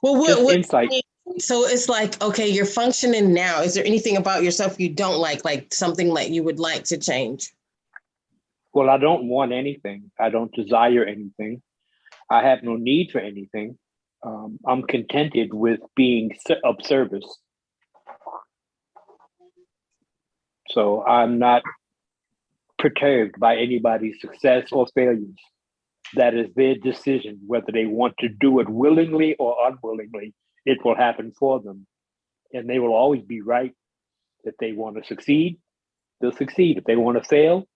Well, what insight? So it's like, okay, you're functioning now. Is there anything about yourself you don't like something that you would like to change? Well, I don't want anything. I don't desire anything. I have no need for anything. I'm contented with being of service. So I'm not perturbed by anybody's success or failures. That is their decision, whether they want to do it willingly or unwillingly, it will happen for them. And they will always be right. If they want to succeed, they'll succeed. If they want to fail,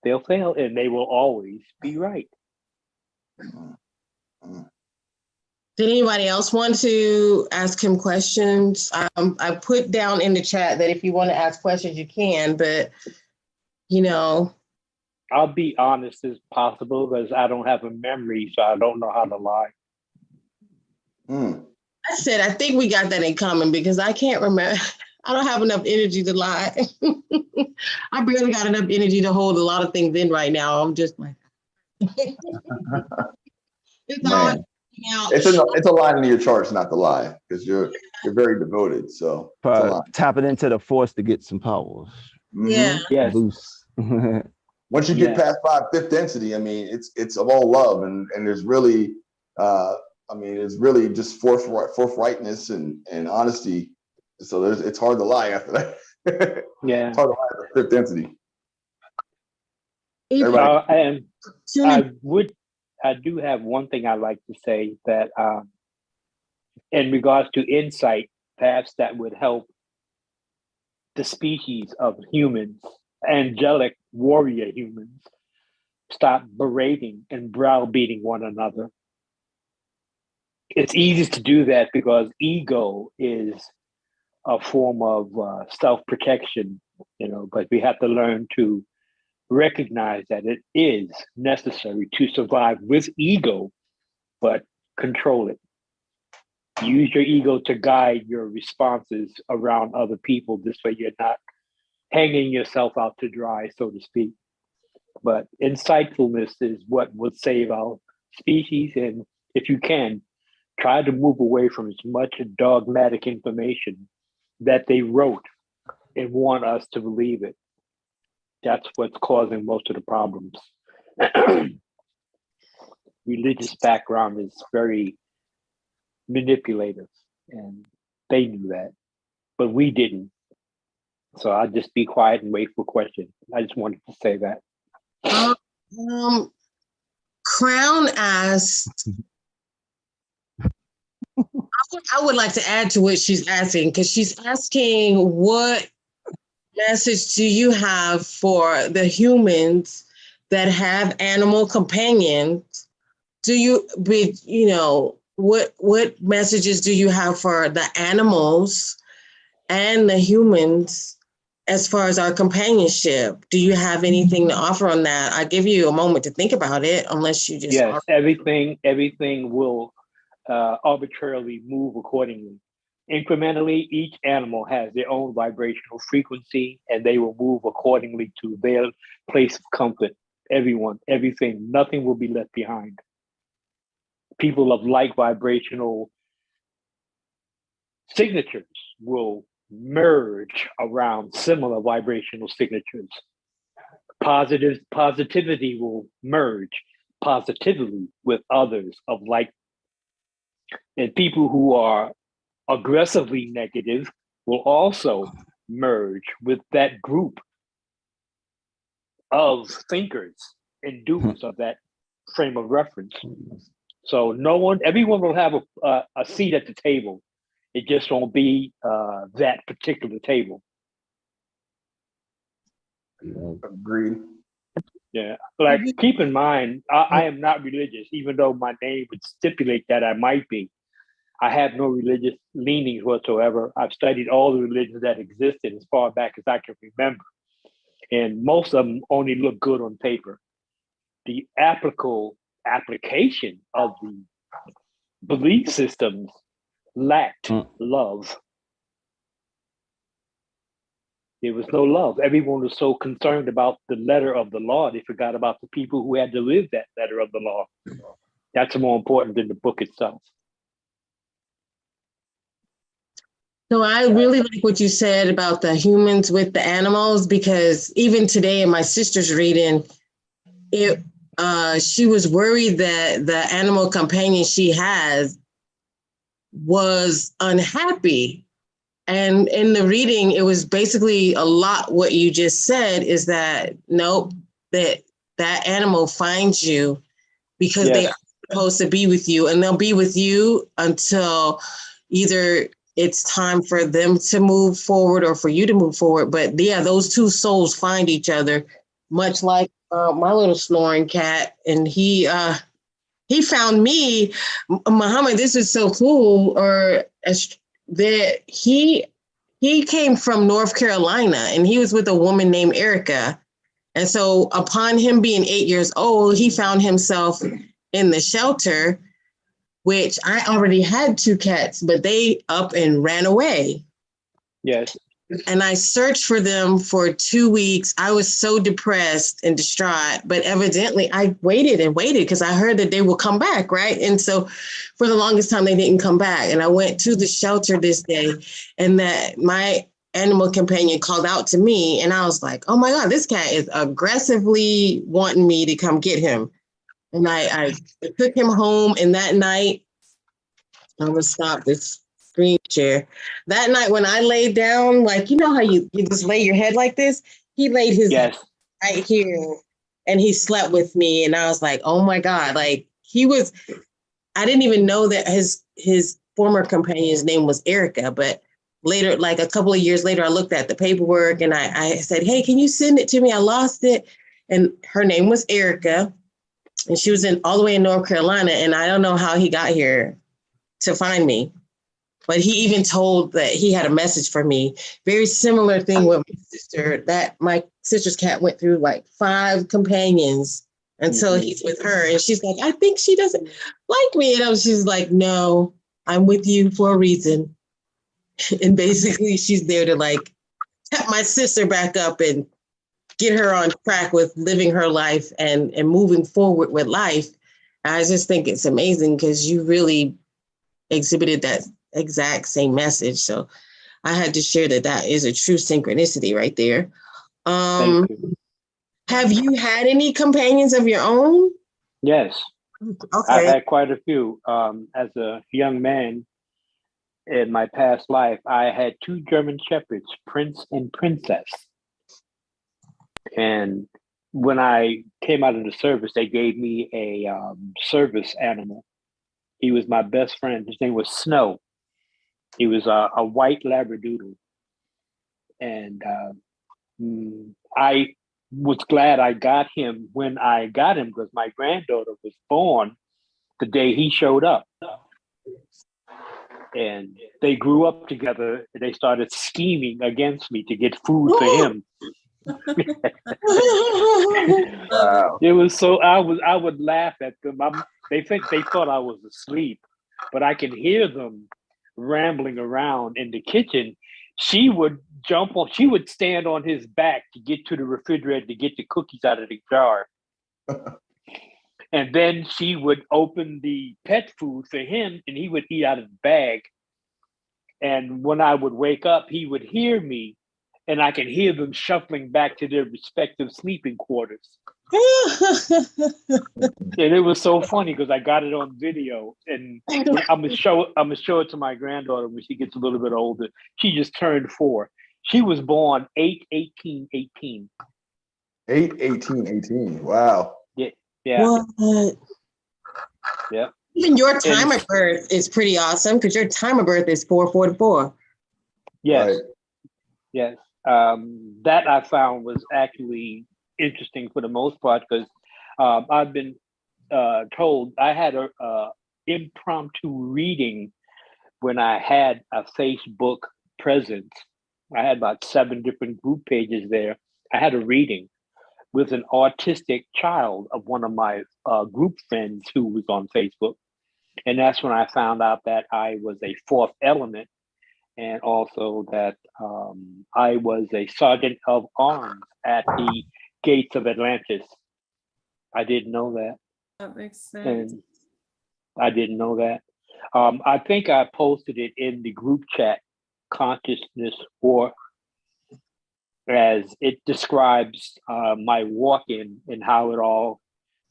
they'll fail, and they will always be right. Did anybody else want to ask him questions? I put down in the chat that if you want to ask questions, you can, but you know. I'll be honest as possible because I don't have a memory, so I don't know how to lie. I said, I think we got that in common because I can't remember. I don't have enough energy to lie. I barely got enough energy to hold a lot of things in right now. I'm just like, Man. It's a line in your charts not to lie because you're very devoted. So tapping into the force to get some powers. Yeah. Yes. Boost. Once you get past 5 fifth density, I mean, it's of all love, and there's really, it's really just forthrightness and honesty. So it's hard to lie after that. Yeah, it's hard to lie after 5th density. I do have one thing I like to say that in regards to insight, perhaps that would help the species of humans, angelic warrior humans, stop berating and browbeating one another. It's easy to do that because ego is a form of self-protection, but we have to learn to recognize that it is necessary to survive with ego, but control it. Use your ego to guide your responses around other people. This way you're not hanging yourself out to dry, so to speak. But insightfulness is what will save our species. And if you can, try to move away from as much dogmatic information that they wrote and want us to believe it. That's what's causing most of the problems. Religious background is very manipulative, and they knew that, but we didn't. So I'll just be quiet and wait for questions. I just wanted to say that. Crown asked, I would like to add to what she's asking, because she's asking, what message do you have for the humans that have animal companions? What messages do you have for the animals and the humans as far as our companionship? Do you have anything to offer on that? I give you a moment to think about it, unless you just... Yes, everything will arbitrarily move accordingly. Incrementally, each animal has their own vibrational frequency, and they will move accordingly to their place of comfort. Everyone, everything, nothing will be left behind. People of like vibrational signatures will merge around similar vibrational signatures. Positivity will merge positively with others of like. And people who are aggressively negative will also merge with that group of thinkers and doers of that frame of reference. So everyone will have a seat at the table. It just won't be that particular table. Agreed. Yeah, like keep in mind, I am not religious, even though my name would stipulate that I might be. I have no religious leanings whatsoever. I've studied all the religions that existed as far back as I can remember. And most of them only look good on paper. The application of the belief systems lacked love. There was no love. Everyone was so concerned about the letter of the law, they forgot about the people who had to live that letter of the law. That's more important than the book itself. So I really like what you said about the humans with the animals, because even today in my sister's reading, she was worried that the animal companion she has was unhappy. And in the reading, it was basically a lot what you just said, is that nope, that animal finds you because they are supposed to be with you, and they'll be with you until either it's time for them to move forward or for you to move forward. But yeah, those two souls find each other, much like my little snoring cat, and he found me. Muhammad, this is so cool. Or that he came from North Carolina, and he was with a woman named Erica. And so upon him being 8 years old, he found himself in the shelter, which I already had 2 cats, but they up and ran away. Yes. And I searched for them for 2 weeks. I was so depressed and distraught, but evidently I waited and waited because I heard that they will come back, right? And so for the longest time, they didn't come back. And I went to the shelter this day, and that my animal companion called out to me, and I was like, oh my God, this cat is aggressively wanting me to come get him. And I took him home, and that night, I'm gonna stop this screen share. That night when I laid down, like, you know how you just lay your head like this? He laid his head right here, and he slept with me. And I was like, oh my God, like I didn't even know that his former companion's name was Erica, but later, like a couple of years later, I looked at the paperwork and I said, hey, can you send it to me? I lost it. And her name was Erica, and she was all the way in North Carolina. And I don't know how he got here to find me. But he even told that he had a message for me. Very similar thing with my sister, that my sister's cat went through like 5 companions until he's with her. And she's like, I think she doesn't like me. And she's like, no, I'm with you for a reason. And basically she's there to like tap my sister back up and get her on track with living her life and moving forward with life. I just think it's amazing because you really exhibited that exact same message. So I had to share that is a true synchronicity right there. Thank you. Have you had any companions of your own? Yes. Okay. I've had quite a few. As a young man in my past life, I had 2 German Shepherds, Prince and Princess. And when I came out of the service, they gave me a service animal. He was my best friend. His name was Snow. He was a white Labradoodle. And I was glad I got him when I got him because my granddaughter was born the day he showed up. And they grew up together. And they started scheming against me to get food for him. Wow. It was so I would laugh at them. They thought I was asleep, but I can hear them rambling around in the kitchen. She would stand on his back to get to the refrigerator to get the cookies out of the jar. And then she would open the pet food for him and he would eat out of the bag. And when I would wake up, he would hear me and I can hear them shuffling back to their respective sleeping quarters. And it was so funny because I got it on video, and I'm gonna show it to my granddaughter when she gets a little bit older. She just turned 4. She was born 8/18/18. 8/18/18. Wow. Yeah. What? Yeah. Even your time of birth is pretty awesome because your time of birth is 4/44. Yes. Right. Yes. That I found was actually interesting for the most part because I've been told I had a impromptu reading when I had a Facebook presence. I had about 7 different group pages there. I had a reading with an autistic child of one of my group friends who was on Facebook. And that's when I found out that I was a 4th element and also that I was a sergeant of arms at the gates of Atlantis. I didn't know that. That makes sense. And I didn't know that. I think I posted it in the group chat, Consciousness War, as it describes my walk-in and how it all,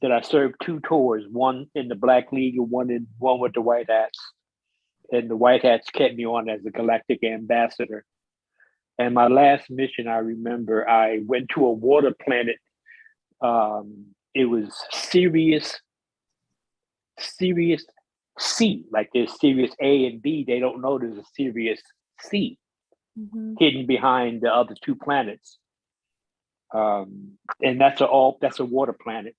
that I served 2 tours, one in the Black League and one with the White Hats. And the White Hats kept me on as a Galactic ambassador. And my last mission, I remember, I went to a water planet. It was Sirius Sirius C. Like there's Sirius A and B. They don't know there's a Sirius C hidden behind the other two planets. And that's a water planet.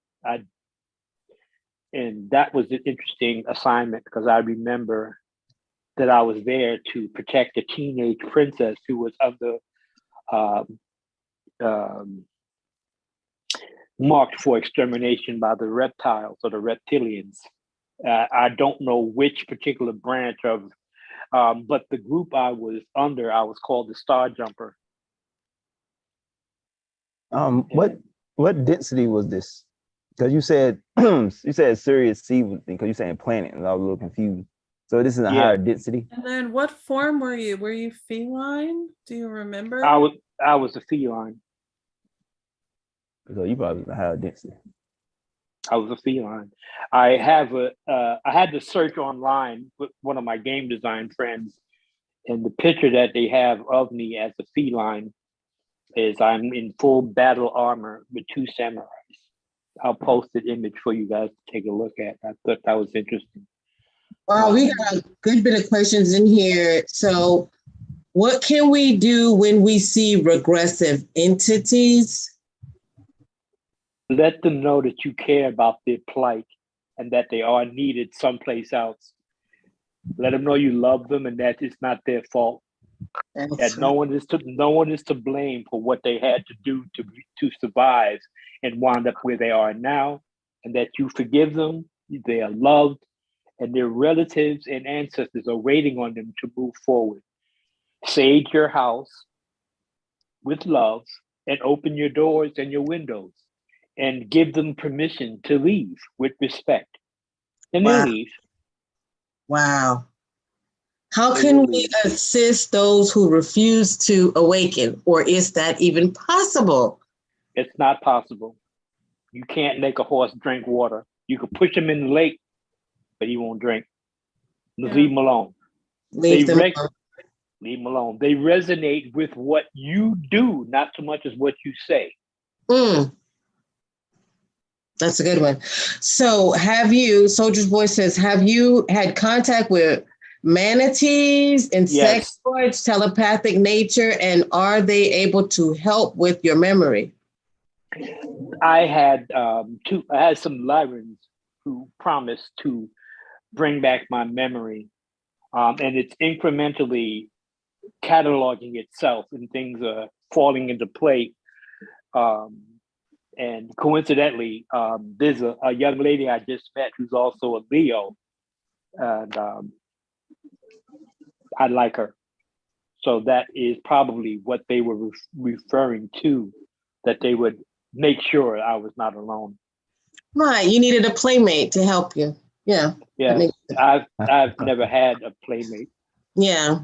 And that was an interesting assignment because I remember that I was there to protect a teenage princess who was under marked for extermination by the reptiles or the reptilians. I don't know which particular branch of, but the group I was under, I was called the Star Jumper. What density was this? Because you said Sirius C because you're saying planet, and I was a little confused. So this is a higher density. And then what form were you? Were you feline? Do you remember? I was a feline. So you probably a higher density. I was a feline. I had to search online with one of my game design friends, and the picture that they have of me as a feline is I'm in full battle armor with two samurais. I'll post an image for you guys to take a look at. I thought that was interesting. Wow, we got a good bit of questions in here. So what can we do when we see regressive entities? Let them know that you care about their plight and that they are needed someplace else. Let them know you love them and that it's not their fault. That no one is to blame for what they had to do to survive and wind up where they are now, and that you forgive them, they are loved, and their relatives and ancestors are waiting on them to move forward. Sage your house with love and open your doors and your windows and give them permission to leave with respect. And they leave. Wow. How can we assist those who refuse to awaken, or is that even possible? It's not possible. You can't make a horse drink water. You can push him in the lake, but he won't drink. Leave him alone. Leave him alone. They resonate with what you do, not so much as what you say. That's a good one. So Soldier's Voice says, have you had contact with manatees, insectoids, telepathic nature, and are they able to help with your memory? I had some librarians who promised to bring back my memory, and it's incrementally cataloging itself and things are falling into place. And coincidentally, there's a young lady I just met who's also a Leo, and I like her. So that is probably what they were referring to, that they would make sure I was not alone. Right, you needed a playmate to help you. Yeah. Yeah, I've never had a playmate. Yeah.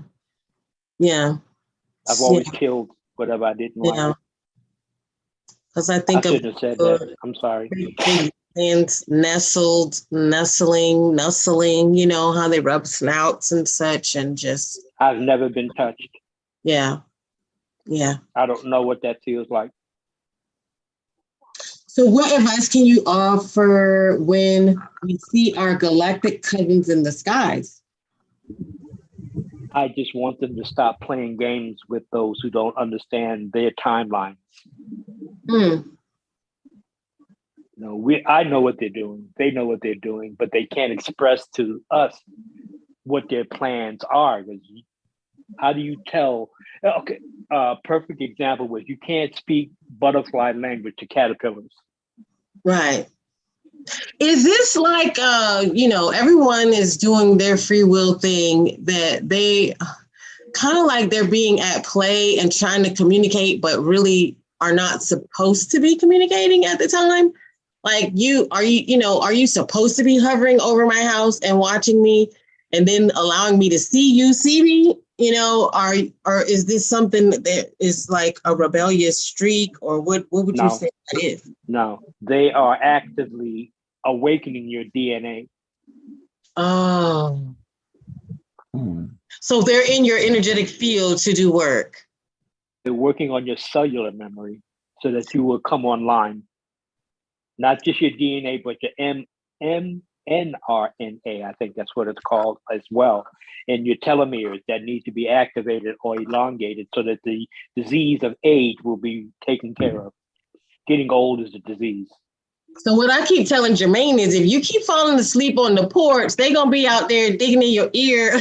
I've always killed whatever I didn't like. Because I think I shouldn't have said that. I'm sorry. And nuzzling, you know, how they rub snouts and such, and just. I've never been touched. Yeah. I don't know what that feels like. So what advice can you offer when we see our galactic cousins in the skies? I just want them to stop playing games with those who don't understand their timelines. I know what they're doing. They know what they're doing, but they can't express to us what their plans are. How do you tell? Okay, perfect example was you can't speak butterfly language to caterpillars. Right. Is this like, everyone is doing their free will thing, that they kind of like they're being at play and trying to communicate, but really are not supposed to be communicating at the time? Like are you supposed to be hovering over my house and watching me and then allowing me to see me? Or is this something that is like a rebellious streak, or what would you say that is? No, they are actively awakening your DNA. Oh. So they're in your energetic field to do work. They're working on your cellular memory so that you will come online. Not just your DNA, but your mRNA, I think that's what it's called as well, and your telomeres that need to be activated or elongated so that the disease of age will be taken care of. Getting old is a disease. So what I keep telling Jermaine is if you keep falling asleep on the porch, they're going to be out there digging in your ear.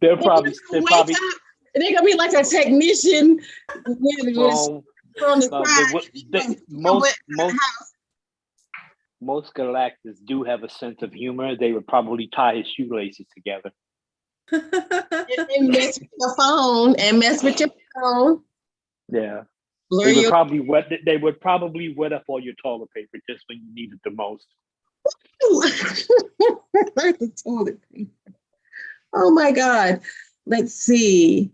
they're probably they're going to be like a technician on the side. Most Galactics do have a sense of humor. They would probably tie his shoelaces together. and mess with your phone Yeah. Blur They would probably wet up all your toilet paper just when you need it the most. the toilet paper. Oh my God. Let's see.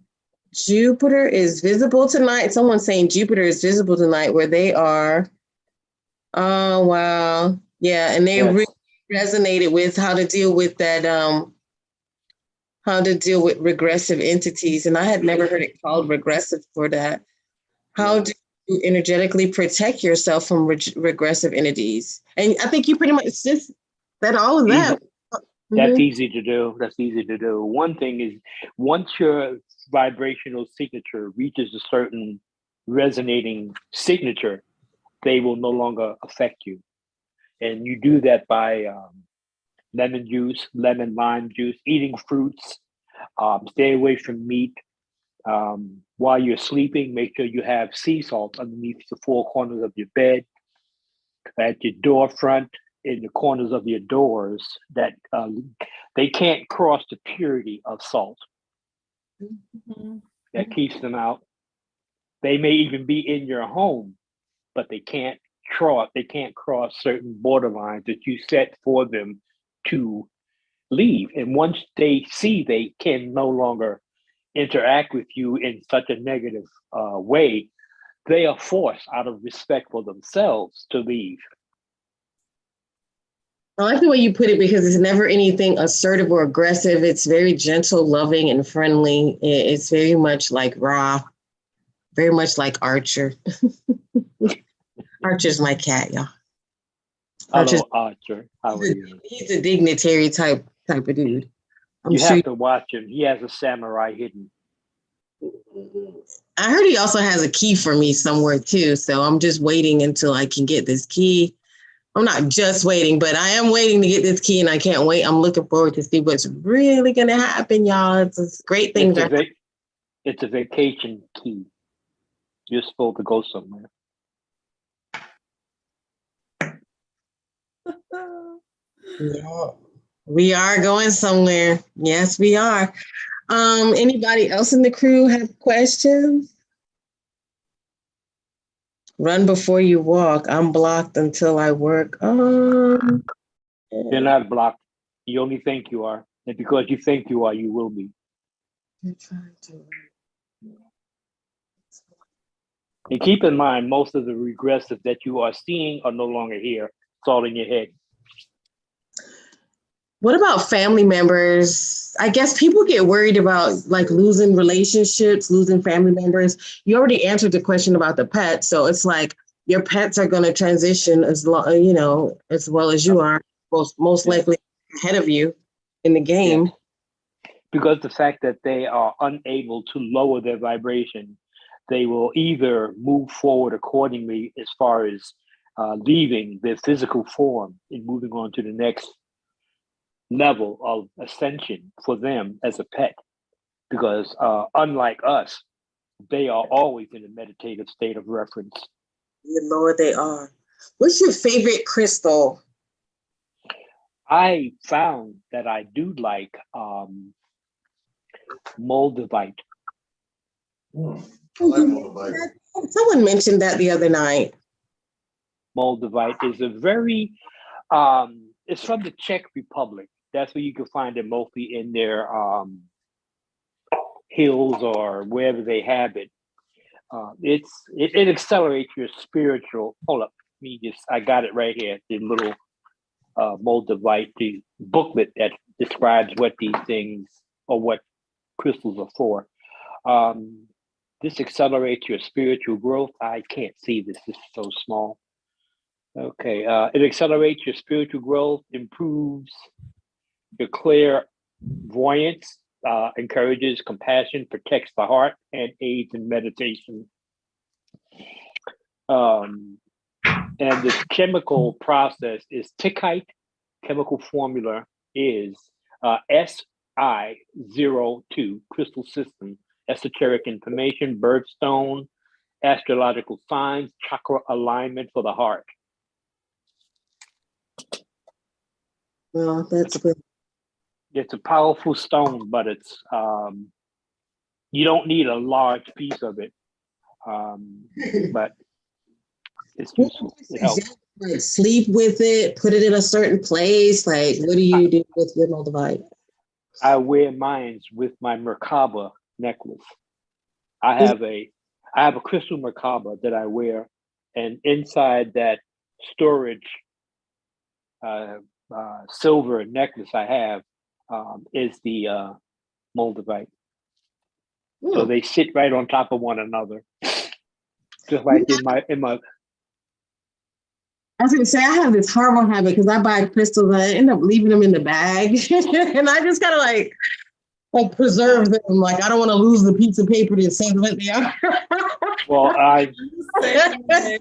Jupiter is visible tonight. Someone's saying Jupiter is visible tonight where they are. Oh, wow. Yeah. And they really resonated with how to deal with that, how to deal with regressive entities. And I had never heard it called regressive for that. How do you energetically protect yourself from regressive entities? And I think you pretty much just said all of that. That's easy to do. That's easy to do. One thing is, once your vibrational signature reaches a certain resonating signature, they will no longer affect you. And you do that by lemon juice, lemon lime juice, eating fruits, stay away from meat. While you're sleeping, make sure you have sea salt underneath the four corners of your bed, at your door front, in the corners of your doors, that they can't cross the purity of salt. That keeps them out. They may even be in your home, but they can't cross certain borderlines that you set for them to leave. And once they see they can no longer interact with you in such a negative way, they are forced out of respect for themselves to leave. I like the way you put it because it's never anything assertive or aggressive. It's very gentle, loving, and friendly. It's very much like Ra, very much like Archer. Archer's my cat, y'all. Hello, Archer. How are you? He's a dignitary type of dude. You have to watch him. He has a samurai hidden. I heard he also has a key for me somewhere too. So I'm just waiting until I can get this key. I'm not just waiting, but I am waiting to get this key and I can't wait. I'm looking forward to see what's really going to happen, y'all. It's a great thing. It's a vacation key. You're supposed to go somewhere. Yeah, we are going somewhere. Yes, we are. Anybody else in the crew have questions? Run before you walk. I'm blocked until I work. You're not blocked. You only think you are. And because you think you are, you will be. You're trying to. And keep in mind, most of the regressive that you are seeing are no longer here. It's all in your head. What about family members? I guess people get worried about like losing relationships, losing family members. You already answered the question about the pets. So it's like your pets are going to transition as well as you are, most likely ahead of you in the game. Yeah. Because the fact that they are unable to lower their vibration, they will either move forward accordingly as far as leaving their physical form and moving on to the next level of ascension for them as a pet. Because unlike us, they are always in a meditative state of reference. Good Lord, they are. What's your favorite crystal? I found that I do like moldavite. Someone mentioned that the other night. Moldavite is a very, it's from the Czech Republic. That's where you can find it mostly in their hills or wherever they have it. It accelerates your spiritual. Hold up, I got it right here. The little moldavite, the booklet that describes what these things or what crystals are for. This accelerates your spiritual growth. I can't see this. This is so small. Okay. It accelerates your spiritual growth, improves your clairvoyance, encourages compassion, protects the heart, and aids in meditation. And this chemical process is Tickite. Chemical formula is Si02, crystal system, esoteric information, birthstone, astrological signs, chakra alignment for the heart. Well, that's good. It's a powerful stone, but it's you don't need a large piece of it, but it's useful. It helps. Like sleep with it, put it in a certain place. Like, what do you do with your Moldavite? I wear mines with my Merkaba necklace. I have a crystal Merkaba that I wear, and inside that storage silver necklace I have is the Moldavite. So they sit right on top of one another, just like in my. I was gonna say I have this horrible habit because I buy crystals and I end up leaving them in the bag, and I just gotta like preserve them. Like I don't want to lose the piece of paper that says what they are. Well, I'm the same way.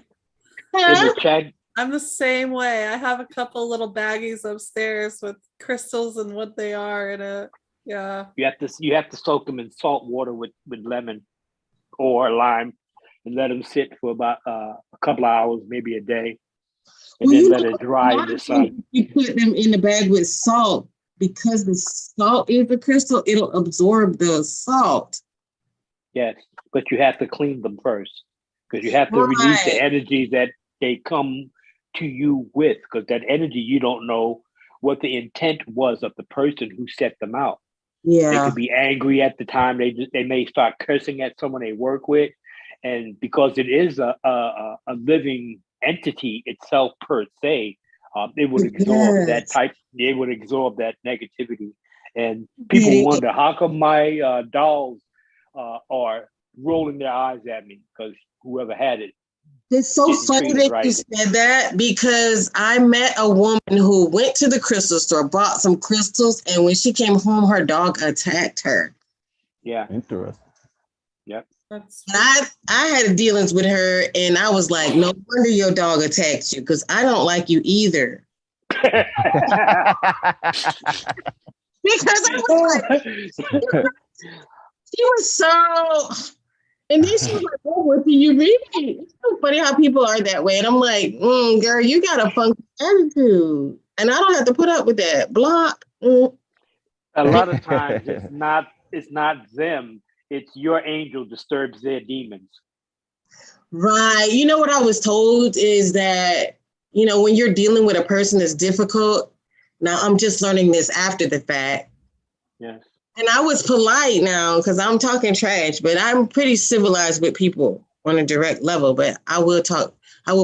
in the chat. I'm the same way. I have a couple little baggies upstairs with crystals and what they are in it. Yeah. You have to soak them in salt water with lemon or lime, and let them sit for about a couple of hours, maybe a day, and then let it dry in the sun. You put them in the bag with salt because the salt is the crystal. It'll absorb the salt. Yes, but you have to clean them first because you have to release the energies that they come to you with, because that energy, you don't know what the intent was of the person who set them out. Yeah, they could be angry at the time. They may start cursing at someone they work with, and because it is a living entity itself per se, it would absorb that type. It would absorb that negativity, and people wonder how come my dolls are rolling their eyes at me, because whoever had it. It's so funny that you said that, because I met a woman who went to the crystal store, bought some crystals, and when she came home, her dog attacked her. Yeah. Interesting. Yep. I had dealings with her, and I was like, no wonder your dog attacked you, because I don't like you either. Because I was like, she was so... And then she was like, oh, what do you mean? It's so funny how people are that way. And I'm like, girl, you got a funky attitude. And I don't have to put up with that. Block. A lot of times it's not them. It's your angel disturbs their demons. Right. You know what I was told is that, when you're dealing with a person that's difficult, now I'm just learning this after the fact. Yes. And I was polite now because I'm talking trash, but I'm pretty civilized with people on a direct level. But I will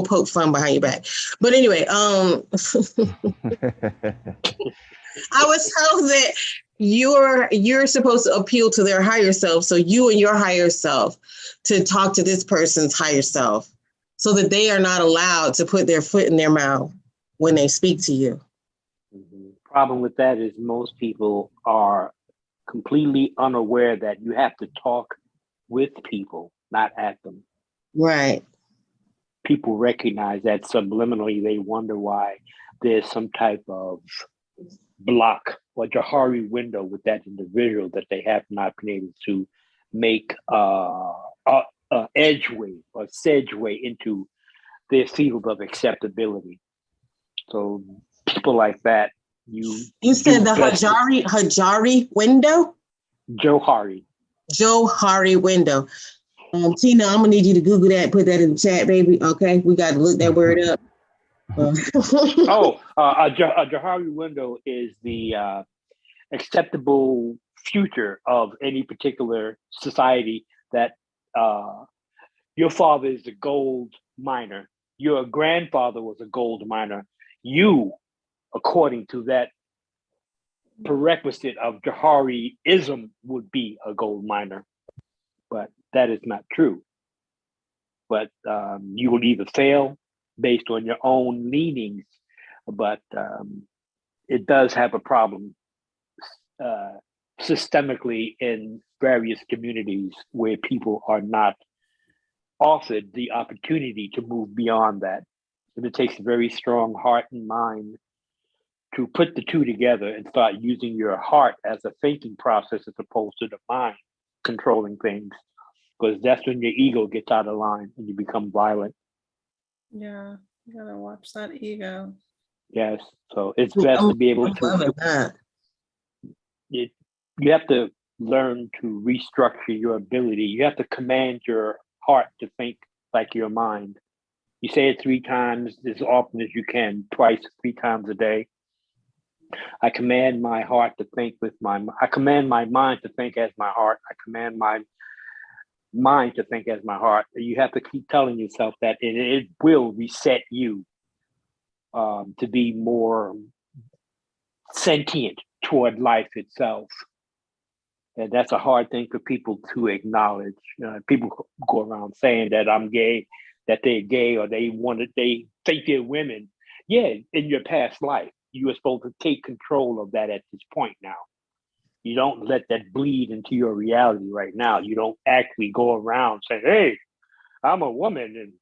poke fun behind your back. But anyway, I was told that you're supposed to appeal to their higher self. So you and your higher self to talk to this person's higher self, so that they are not allowed to put their foot in their mouth when they speak to you. Mm-hmm. Problem with that is most people are completely unaware that you have to talk with people, not at them. Right. People recognize that subliminally. They wonder why there's some type of block or Johari window with that individual that they have not been able to make edgeway or sedgeway into their field of acceptability. So people like that, you said the Hajari window? Johari window. Tina, I'm gonna need you to Google that, put that in the chat, baby. Okay, we got to look that word up. A Johari window is the acceptable future of any particular society. That your father is a gold miner, your grandfather was a gold miner. You, according to that prerequisite of Johari-ism, would be a gold miner, but that is not true. But you will either fail based on your own leanings, but it does have a problem systemically in various communities where people are not offered the opportunity to move beyond that. And it takes a very strong heart and mind to put the two together and start using your heart as a thinking process as opposed to the mind controlling things, because that's when your ego gets out of line and you become violent. Yeah, you gotta watch that ego. Yes, so it's best to be able to. You have to learn to restructure your ability. You have to command your heart to think like your mind. You say it 3 times as often as you can, twice, 3 times a day. I command my heart to think with I command my mind to think as my heart. I command my mind to think as my heart. You have to keep telling yourself that, and it will reset you to be more sentient toward life itself. And that's a hard thing for people to acknowledge. People go around saying that I'm gay, that they're gay, or they think they're women. Yeah, in your past life, you were supposed to take control of that at this point now. You don't let that bleed into your reality right now. You don't actually go around saying, hey, I'm a woman and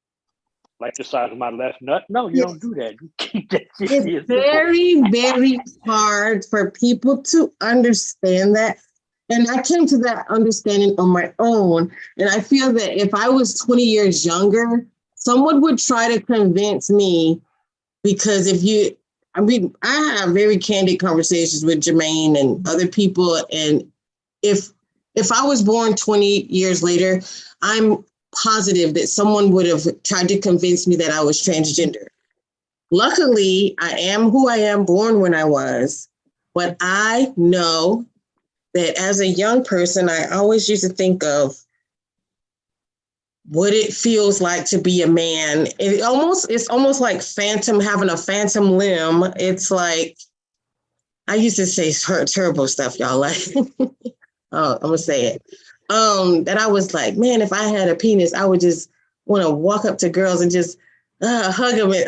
like the size of my left nut. No, you don't do that. You keep that shit to yourself. It's very, very hard for people to understand that. And I came to that understanding on my own. And I feel that if I was 20 years younger, someone would try to convince me, because I have very candid conversations with Jermaine and other people. And if I was born 20 years later, I'm positive that someone would have tried to convince me that I was transgender. Luckily, I am who I am, born when I was, but I know that as a young person, I always used to think of what it feels like to be a man. It's almost like having a phantom limb. It's like, I used to say terrible stuff, y'all. Like, I'm gonna say it. That I was like, man, if I had a penis, I would just want to walk up to girls and just hug them and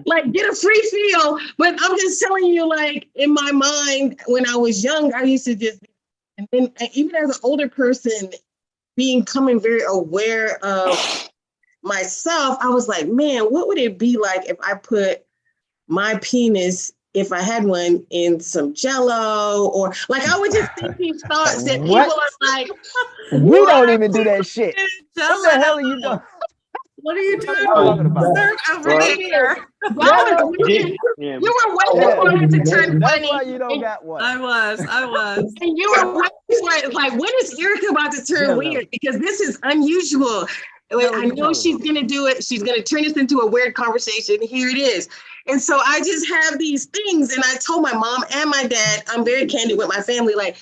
like get a free feel. But I'm just telling you, like, in my mind, when I was young, I used to just, and then even as an older person, becoming very aware of myself, I was like, man, what would it be like if I put my penis, if I had one, in some Jello, or like, I would just think these thoughts that people are like, we don't even do that shit. What the hell are you doing? What are you doing? Talking about? Over there. You were waiting for it to turn That's funny. why you don't got one. I was. And you were waiting for it. Like, when is Erica about to turn weird? Because this is unusual. I know she's going to do it. She's going to turn this into a weird conversation. Here it is. And so I just have these things. And I told my mom and my dad, I'm very candid with my family, like,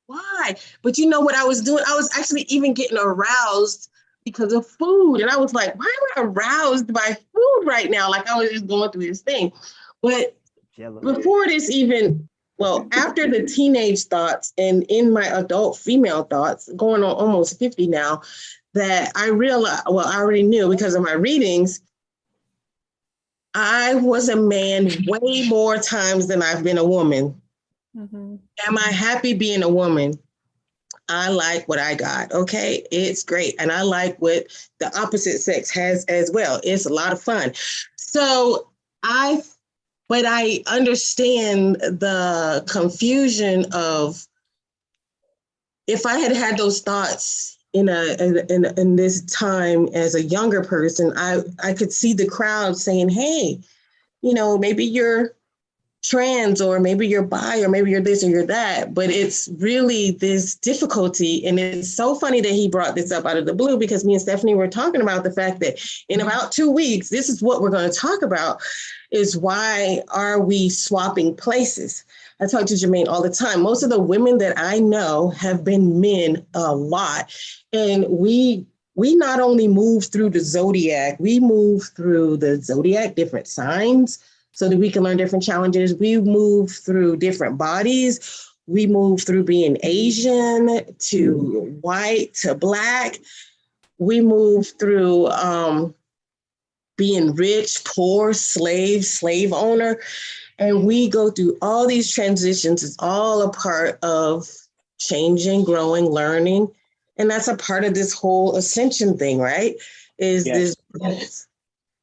why? But you know what I was doing? I was actually even getting aroused because of food. And I was like, why am I aroused by food right now? Like, I was just going through this thing. But before this even, after the teenage thoughts and in my adult female thoughts, going on almost 50 now, that I realized, I already knew because of my readings, I was a man way more times than I've been a woman. Mm-hmm. Am I happy being a woman? I like what I got. Okay, it's great. And I like what the opposite sex has as well. It's a lot of fun. So but I understand the confusion of, if I had had those thoughts in this time as a younger person, I could see the crowd saying, hey, maybe you're trans, or maybe you're bi, or maybe you're this or you're that. But it's really this difficulty. And it's so funny that he brought this up out of the blue, because me and Stephanie were talking about the fact that in about 2 weeks, this is what we're going to talk about, is why are we swapping places? I talk to Jermaine all the time. Most of the women that I know have been men a lot. And we not only move through the zodiac, we move through the zodiac, different signs, so that we can learn different challenges. We move through different bodies. We move through being Asian to white to Black. we move through being rich, poor, slave owner, and we go through all these transitions. It's all a part of changing, growing, learning. And that's a part of this whole ascension thing, right? Is this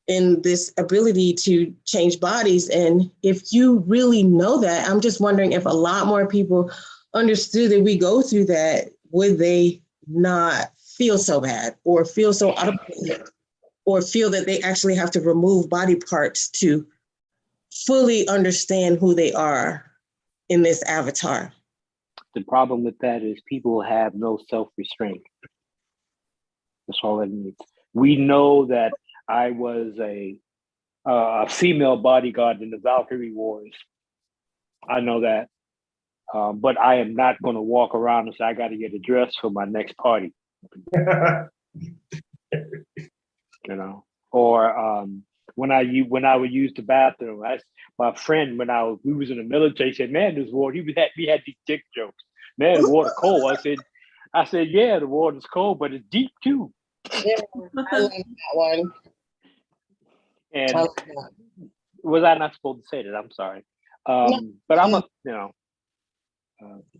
in this ability to change bodies. And if you really know that, I'm just wondering if a lot more people understood that we go through that, would they not feel so bad or feel so out of place, or feel that they actually have to remove body parts to fully understand who they are in this avatar? The problem with that is people have no self-restraint. That's all it means. We know that I was a female bodyguard in the Valkyrie Wars. I know that. But I am not going to walk around and say, I got to get a dress for my next party. You know, or when I would use the bathroom, my friend, we was in the military, said, man, this water, we had these dick jokes. Man, the water cold. I said, yeah, the water's cold, but it's deep too. Yeah, I like that one. And was I not supposed to say that? I'm sorry. But I'm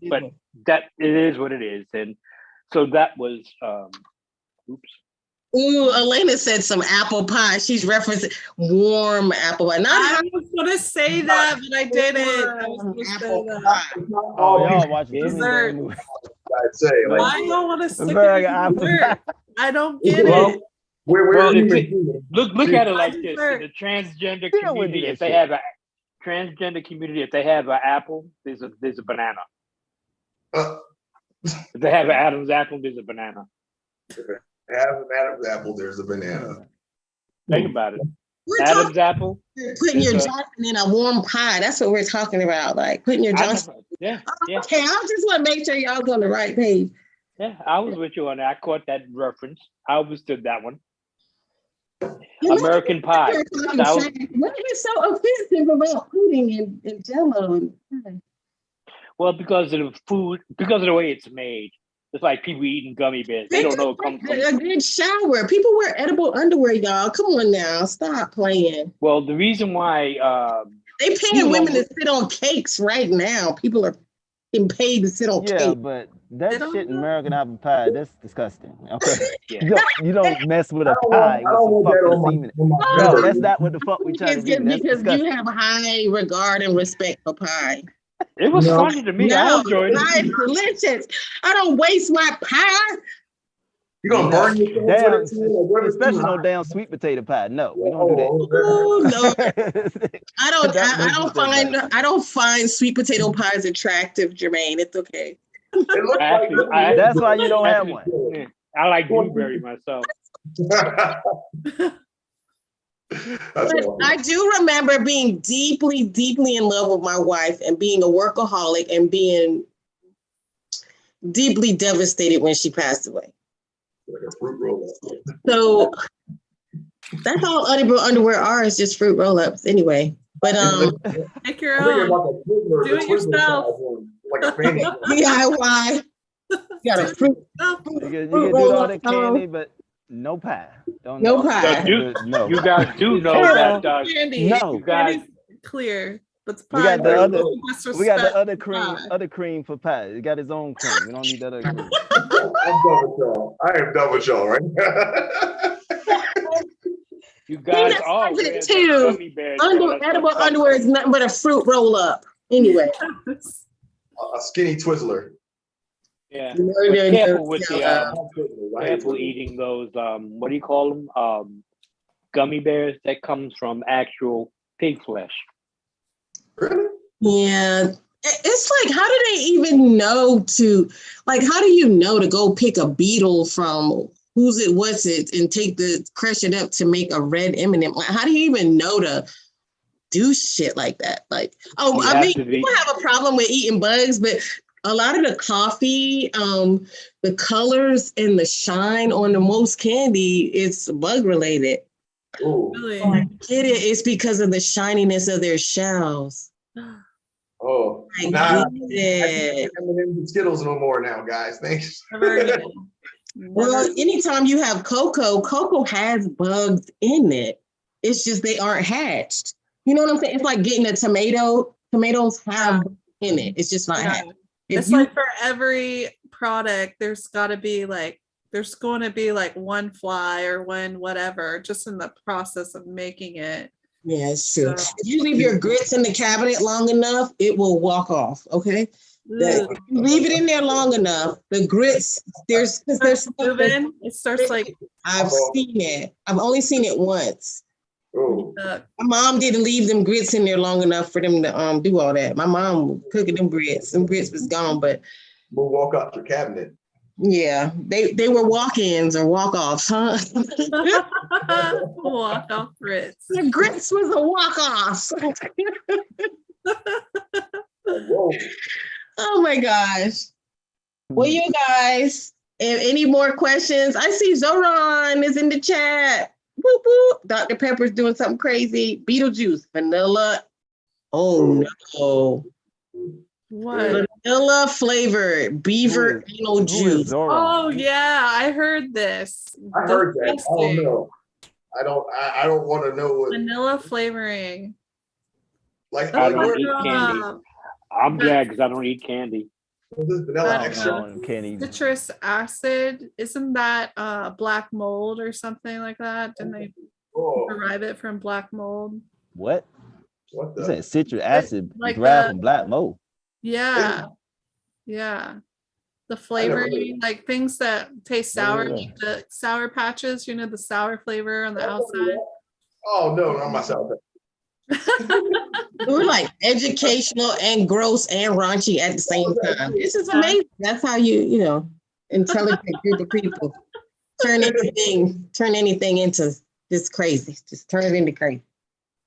but that it is what it is. And so that was, oops. Ooh, Elena said some apple pie. She's referencing warm apple pie. I was gonna say that, but I didn't. I was gonna say that. Oh, y'all watching Dessert. movie. I'd say. Why y'all want to stick Burger, it in apple dessert? I don't get Well, it. Look at it like this. In Dessert. the transgender Still wouldn't community, do if that they shit. have a transgender community, if they have an apple, there's a banana. If they have an Adam's apple, there's a banana. Have an Adam's apple, there's a banana. Think about it. We're Adam's apple. putting your It's a- Johnson in a warm pie. That's what we're talking about. Like putting your I Johnson. know. Yeah. Okay, I just want to make sure y'all's on the right page. Yeah, I was with you on that. I caught that reference. I understood that one. You know, American Pie. That was- what is so offensive about pudding and jello? well, because of the food, because of the way it's made. It's like people eating gummy bears. They don't know it comes from. A good shower. People wear edible underwear, y'all. Come on now, stop playing. Well, the reason why They paying women to sit on cakes right now. People are getting paid to sit on Yeah, cake. but that They don't shit know. American apple pie, that's disgusting. Okay. Yeah. You don't mess with a pie with some fucking semen. No, that's not what the fuck we trying to do. That's Because disgusting. you have high regard and respect for pie. it was funny to me. I enjoyed pie it. is delicious. I don't waste my pie. You gonna burn your Damn, especially especially no damn sweet potato pie. No, we don't do Ooh, no. that. I don't find sweet potato pies attractive, Jermaine. It's okay. That's why you don't have one. Yeah, I like blueberry myself. But I do remember being deeply, deeply in love with my wife and being a workaholic and being deeply devastated when she passed away. So that's all edible underwear are, is just fruit roll-ups anyway. But Make your own. Do it yourself. Like a fanny. DIY. You got a fruit. You can do all that candy, but no pie. No pie. No. You guys do know that. Candy. No. Candy's clear. But We got the other Disrespect other cream for pie. It got its own cream. We don't need that other cream. I'm done with y'all. I am done with y'all right now. You guys are too. gummy bears. Edible underwear is nothing but a fruit roll-up. Anyway. A skinny Twizzler. Yeah. But careful with careful eating those what do you call them? Gummy bears that comes from actual pig flesh. Really? Yeah. It's like, how do they even know to, like, how do you know to go pick a beetle from what's it, and crush it up to make a red M&M? Like, how do you even know to do shit like that? Like, people have a problem with eating bugs, but a lot of the coffee, the colors and the shine on the most candy, it's bug related. Really? I get it. It's because of the shininess of their shells. Oh, I nah, get it. M&M's and Skittles no more now, guys. Thanks. Never again. Well, anytime you have cocoa has bugs in it. It's just they aren't hatched. You know what I'm saying? It's like getting a tomato. Tomatoes have bugs in it. It's just not hatched. It's like for every product, there's going to be like one fly or one whatever, just in the process of making it. Yeah, it's true. So, if you leave your grits in the cabinet long enough, it will walk off. Okay. If you leave it in there long enough, the grits, there's moving. It starts like, I've seen it. I've only seen it once. Oh. My mom didn't leave them grits in there long enough for them to do all that. My mom was cooking them grits. Them grits was gone, but we'll walk out your cabinet. Yeah, they were walk-ins or walk-offs, huh? Walk-off grits. The grits was a walk-off. Oh my gosh. Well, you guys, if any more questions, I see Zoran is in the chat. Whoop, whoop. Dr. Pepper's doing something crazy. Beetlejuice, vanilla. Oh no. What? Vanilla flavored beaver anal juice. Oh yeah, I heard this. I heard that. Oh no. I don't want to know what vanilla flavoring. Like I don't eat candy. I'm glad because I don't eat candy. Citrus acid, isn't that black mold or something like that? Didn't they derive it from black mold? What? What the? Citrus acid like derived from black mold. Yeah. Yeah. The flavoring, like things that taste sour, like the sour patches, you know, the sour flavor on the outside. Oh no, not my sour. We're like educational and gross and raunchy at the same time. This is amazing. That's how you know, intelligent group of people turn anything into this crazy. Just turn it into crazy.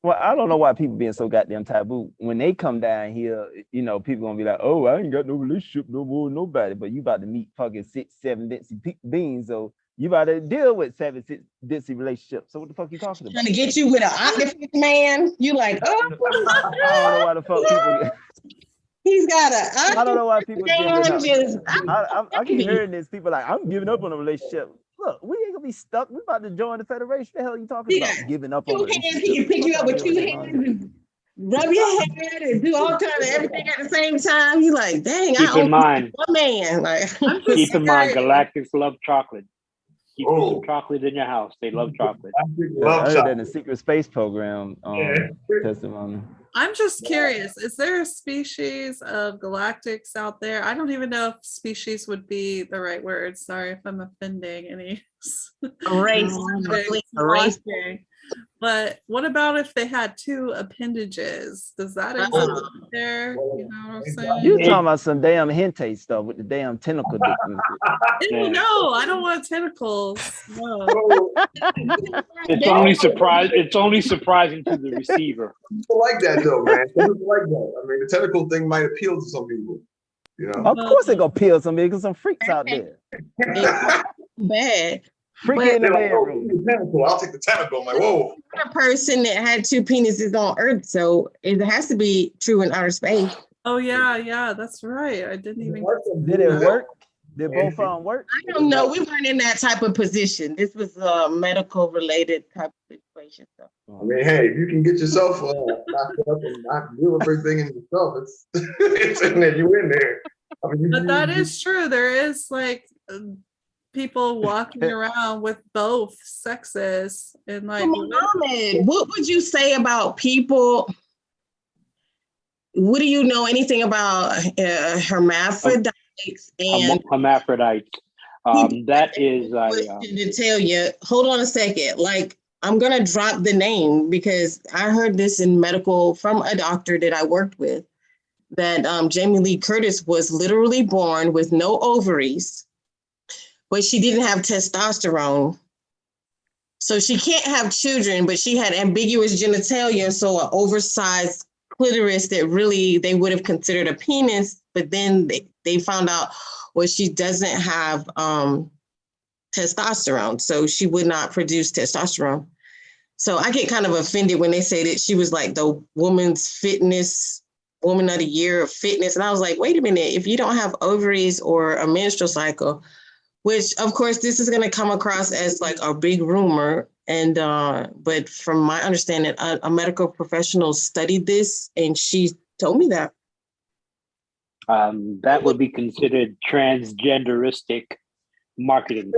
Well, I don't know why people being so goddamn taboo. When they come down here, you know, people gonna be like, "Oh, I ain't got no relationship no more with nobody." But you about to meet fucking 6, 7 density beings, so you about to deal with 7, 6 density relationships. So what the fuck you talking about? Trying to get you with an octopus man? You like? Oh, I don't know why the fuck people. He's got a. I don't know why people giving up. I keep hearing this. People like, I'm giving up on a relationship. Look, we ain't gonna be stuck. We about to join the Federation. What the hell are you talking about? Giving up on a relationship? He can pick you up with 2 hands and rub your head and do all kinds of everything at the same time. You like, dang, keep in mind, one man. Like, keep in mind, Galactics love chocolate. Keep some chocolate in your house. They love chocolate. I heard that in the Secret Space Program testimony. I'm just curious, is there a species of galactics out there? I don't even know if species would be the right word. Sorry if I'm offending any race. But what about if they had 2 appendages? Does that exist there? You know what I'm saying? You talking about some damn hentai stuff with the damn tentacle dick. No, I don't want tentacles. No. It's only surprising to the receiver. People like that though, man. People like that. I mean, the tentacle thing might appeal to some people. You know, of course it gonna appeal to some people because some freaks out there. Bad. Freaking in the bedroom. I'll take the tentacle. I'm like, whoa. A person that had 2 penises on Earth, so it has to be true in outer space. Oh yeah, that's right. I didn't even. Did it work? Did both of them work? I don't know. We weren't in that type of position. This was a medical related type of situation. So. I mean, hey, if you can get yourself knocked up and not deal with everything in yourself, it's in there. You in there. I mean, but that is true. There is like people walking around with both sexes and like. Muhammad, what would you say about people? What do you know anything about hermaphrodites and hermaphrodites? That is to tell you. Hold on a second. Like, I'm gonna drop the name because I heard this in medical from a doctor that I worked with. That Jamie Lee Curtis was literally born with no ovaries, but she didn't have testosterone. So she can't have children, but she had ambiguous genitalia, so an oversized clitoris that really they would have considered a penis, but then they found out, well, she doesn't have testosterone, so she would not produce testosterone. So I get kind of offended when they say that she was like the woman's fitness, woman of the year of fitness. And I was like, wait a minute, if you don't have ovaries or a menstrual cycle, which of course this is going to come across as like a big rumor. And but from my understanding, a medical professional studied this, and she told me that. That would be considered transgenderistic marketing.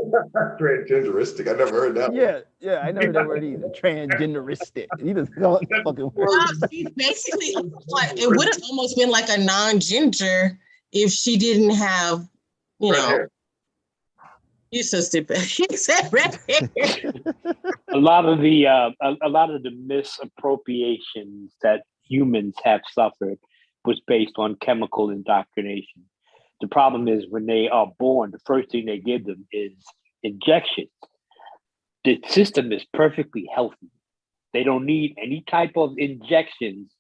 Transgenderistic. I never heard that. Yeah, I never heard that word either. Transgenderistic. You just call it the fucking word. She basically, like, it would have almost been like a non-ginger if she didn't have, you know. You're so stupid. He said red hair. A lot of the misappropriations that humans have suffered was based on chemical indoctrination. The problem is when they are born, the first thing they give them is injections. The system is perfectly healthy. They don't need any type of injections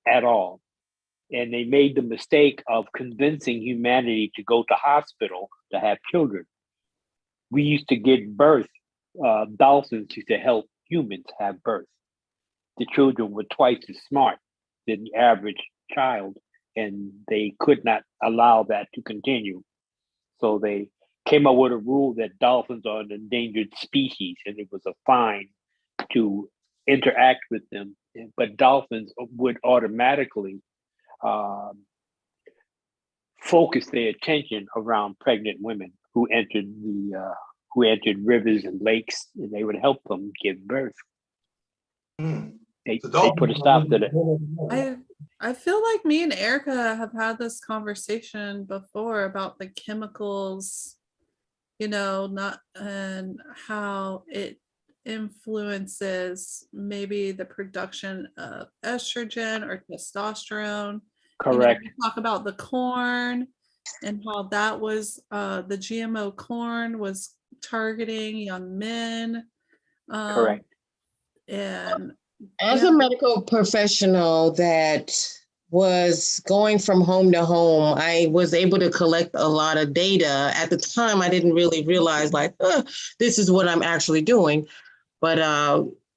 at all. And they made the mistake of convincing humanity to go to hospital to have children. We used to give birth. Dolphins used to help humans have birth. The children were twice as smart than the average child, and they could not allow that to continue. So they came up with a rule that dolphins are an endangered species, and it was a fine to interact with them. But dolphins would automatically focus their attention around pregnant women who entered rivers and lakes, and they would help them give birth. They put a stop to that. I feel like me and Erica have had this conversation before about the chemicals, not and how it influences maybe the production of estrogen or testosterone. Correct. We talk about the corn and how that was the GMO corn was targeting young men. Correct. And as a medical professional that was going from home to home, I was able to collect a lot of data. At the time, I didn't really realize this is what I'm actually doing. But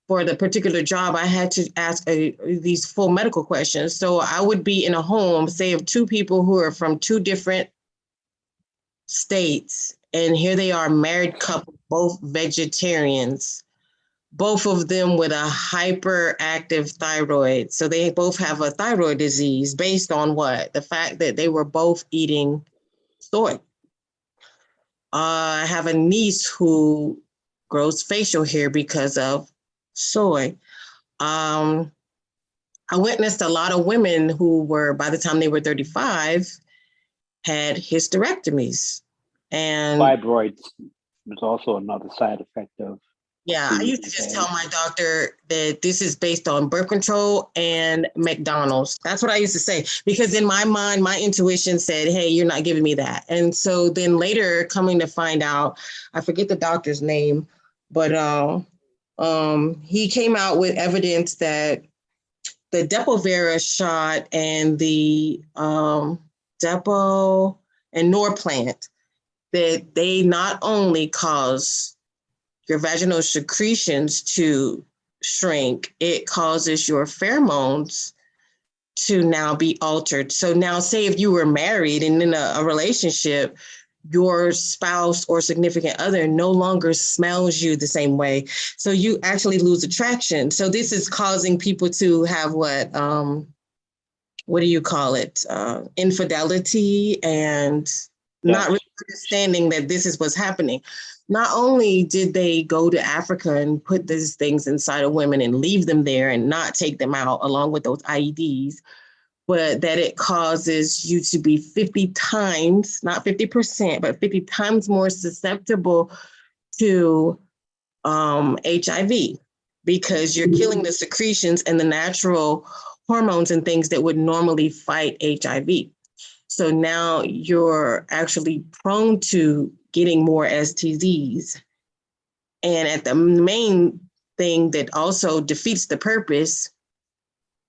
for the particular job, I had to ask these full medical questions. So I would be in a home, say of two people who are from two different states. And here they are, married couple, both vegetarians, both of them with a hyperactive thyroid. So they both have a thyroid disease based on what? The fact that they were both eating soy. I have a niece who grows facial hair because of soy. I witnessed a lot of women who were, by the time they were 35, had hysterectomies. And fibroids was also another side effect of. Yeah, I used to just tell my doctor that this is based on birth control and McDonald's. That's what I used to say, because in my mind, my intuition said, hey, you're not giving me that. And so then later coming to find out, I forget the doctor's name, but he came out with evidence that the Depo-Vera shot and the Depo and Norplant, that they not only cause your vaginal secretions to shrink, it causes your pheromones to now be altered. So now say if you were married and in a relationship, your spouse or significant other no longer smells you the same way. So you actually lose attraction. So this is causing people to have what do you call it? Infidelity and not really understanding that this is what's happening. Not only did they go to Africa and put these things inside of women and leave them there and not take them out along with those IEDs, but that it causes you to be 50 times, not 50%, but 50 times more susceptible to HIV, because you're killing the secretions and the natural hormones and things that would normally fight HIV. So now you're actually prone to getting more STDs. And at the main thing that also defeats the purpose,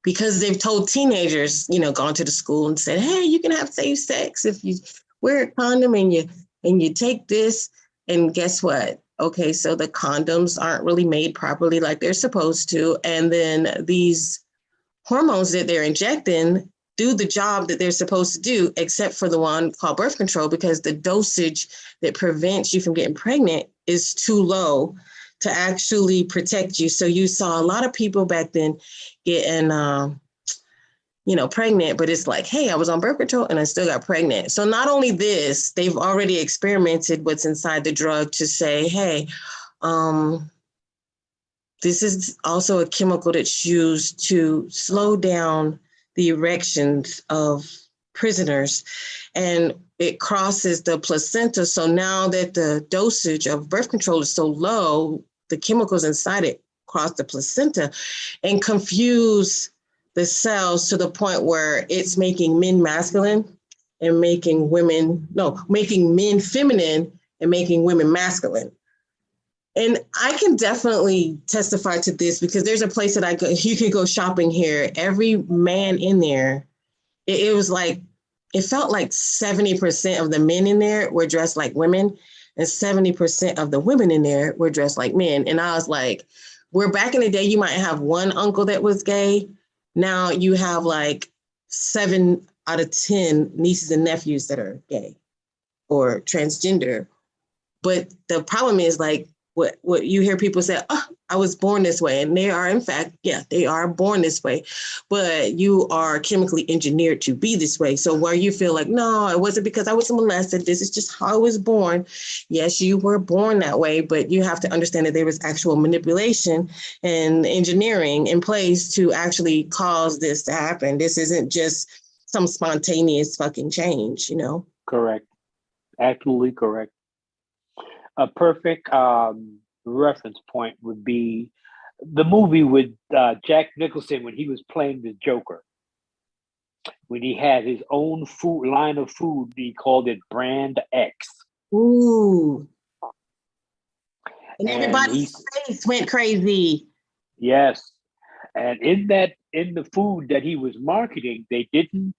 because they've told teenagers, gone to the school and said, hey, you can have safe sex if you wear a condom and you take this. And guess what? Okay, so the condoms aren't really made properly like they're supposed to. And then these hormones that they're injecting do the job that they're supposed to do, except for the one called birth control, because the dosage that prevents you from getting pregnant is too low to actually protect you. So you saw a lot of people back then getting, pregnant, but it's like, hey, I was on birth control and I still got pregnant. So not only this, they've already experimented what's inside the drug to say, hey, this is also a chemical that's used to slow down the erections of prisoners, and it crosses the placenta. So now that the dosage of birth control is so low, the chemicals inside it cross the placenta and confuse the cells to the point where it's making men masculine and making men feminine and making women masculine. And I can definitely testify to this because there's a place that you can go shopping here. Every man in there, it was like, it felt like 70% of the men in there were dressed like women and 70% of the women in there were dressed like men. And I was like, where back in the day, you might have one uncle that was gay. Now you have like 7 out of 10 nieces and nephews that are gay or transgender. But the problem is like, what you hear people say, oh, I was born this way. And they are, in fact, they are born this way, but you are chemically engineered to be this way. So where you feel like, no, it wasn't because I was molested. This is just how I was born. Yes, you were born that way, but you have to understand that there was actual manipulation and engineering in place to actually cause this to happen. This isn't just some spontaneous fucking change, Correct. Absolutely correct. A perfect reference point would be the movie with Jack Nicholson when he was playing the Joker. When he had his own line of food, he called it Brand X. Ooh. And everybody's face went crazy. Yes. And in the food that he was marketing, they didn't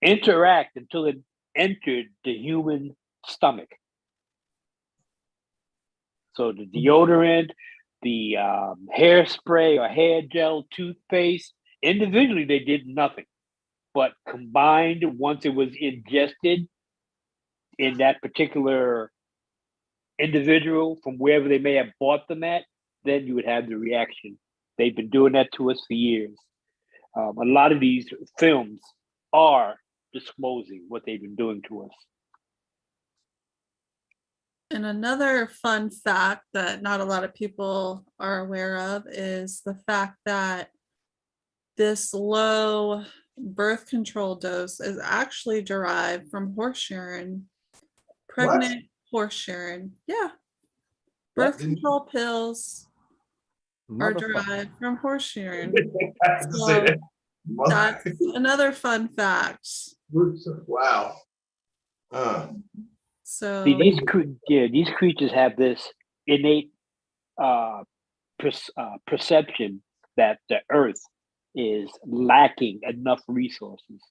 interact until it entered the human stomach. So the deodorant, the hairspray or hair gel, toothpaste, individually they did nothing. But combined, once it was ingested in that particular individual from wherever they may have bought them at, then you would have the reaction. They've been doing that to us for years. A lot of these films are disclosing what they've been doing to us. And another fun fact that not a lot of people are aware of is the fact that this low birth control dose is actually derived from horse urine, pregnant horse urine. Yeah. Birth control pills are derived from horse urine. So that's another fun fact. Wow. So see, these creatures have this innate perception that the Earth is lacking enough resources.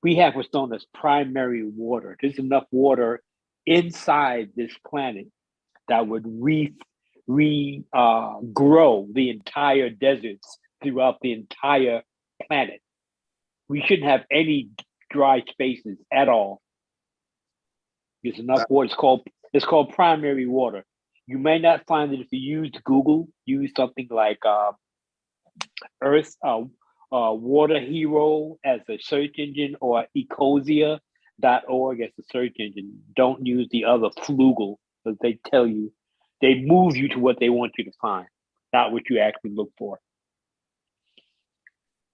We have what's known as primary water. There's enough water inside this planet that would grow the entire deserts throughout the entire planet. We shouldn't have any dry spaces at all. There's enough water. It's called primary water. You may not find it if you use something like Earth Water Hero as a search engine or ecosia.org as a search engine. Don't use the other Flugel, because they tell you, they move you to what they want you to find, not what you actually look for.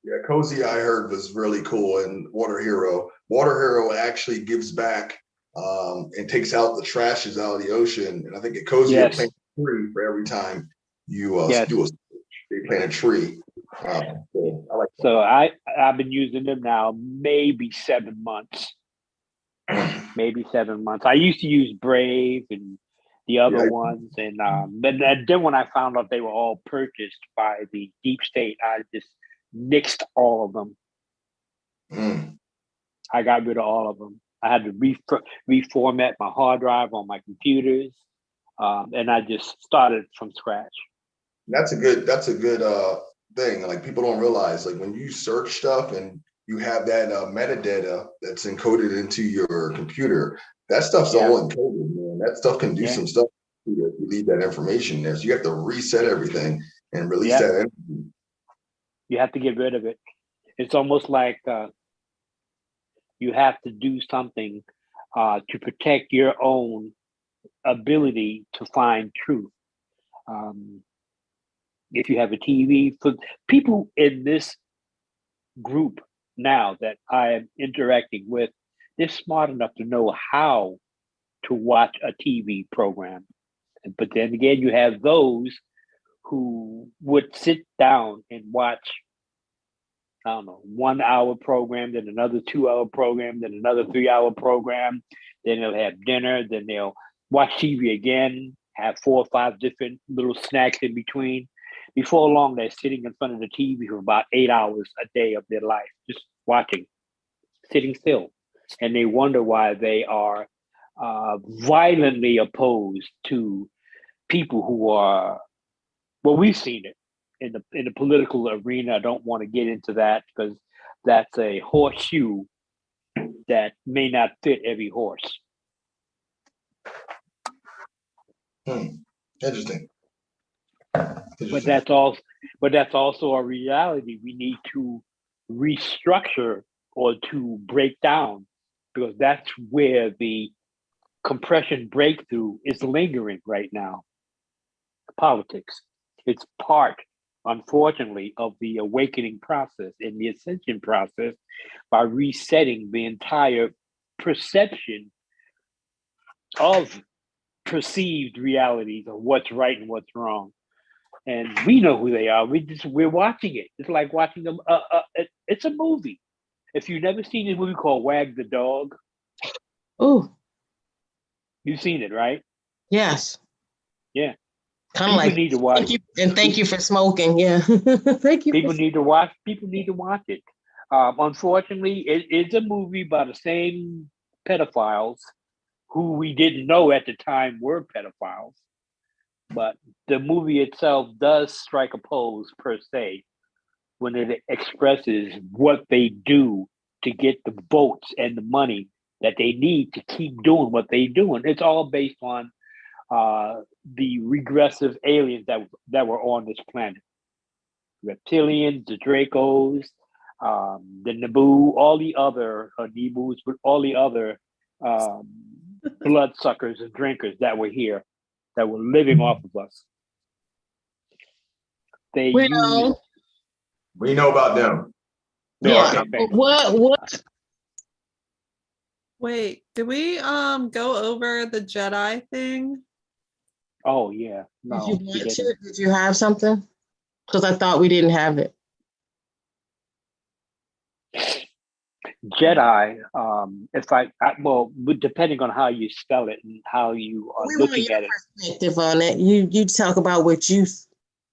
Yeah, Cozy I heard was really cool, and Water Hero. Water Hero actually gives back and takes out the trashes out of the ocean. And I think at Cozy they plant a tree for every time you do they plant a tree. So I like that. So I've been using them now maybe 7 months. Maybe 7 months. I used to use Brave and the other ones, and then when I found out they were all purchased by the deep state, I just nixed all of them. I got rid of all of them. I had to reformat my hard drive on my computers, and I just started from scratch. That's a good thing. Like, people don't realize, like, when you search stuff and you have that metadata that's encoded into your computer. That stuff's Yeah. all encoded, man. That stuff can do Yeah. some stuff if you leave that information there. So you have to reset everything and release Yeah. that energy. You have to get rid of it. It's almost like you have to do something to protect your own ability to find truth. If you have a TV, for people in this group now that I am interacting with, they're smart enough to know how to watch a TV program. But then again, you have those who would sit down and watch, I don't know, 1 hour program, then another 2 hour program, then another 3 hour program. Then they'll have dinner, then they'll watch TV again, have 4 or 5 different little snacks in between. Before long, they're sitting in front of the TV for about 8 hours a day of their life, just watching, sitting still. And they wonder why they are violently opposed to people who are, well, we've seen it in the political arena. I don't want to get into that because that's a horseshoe that may not fit every horse. Interesting. But that's also a reality we need to restructure or to break down, because that's where the compression breakthrough is lingering right now. Politics. It's part, unfortunately, of the awakening process and the ascension process by resetting the entire perception of perceived realities of what's right and what's wrong. And we know who they are. We're watching it. It's like watching them. It's a movie. If you've never seen a movie called Wag the Dog, Oh, you've seen it, right? yes. Yeah. Kind of like, need to watch. thank you for smoking. Yeah. Thank you. People need to watch it. Unfortunately, it's a movie by the same pedophiles who we didn't know at the time were pedophiles. But the movie itself does strike a pose per se when it expresses what they do to get the votes and the money that they need to keep doing what they're doing. It's all based on the regressive aliens that were on this planet. Reptilians, the Dracos, the Naboo, all the other Nebus, but all the other bloodsuckers and drinkers that were here, that were living off of us. We know about them. Yeah. Okay. What? Wait, did we go over the Jedi thing? Oh yeah. No, Did you watch it? Did you have something? Because I thought we didn't have it. Jedi, well, depending on how you spell it and how you are looking at it. Perspective on it. You talk about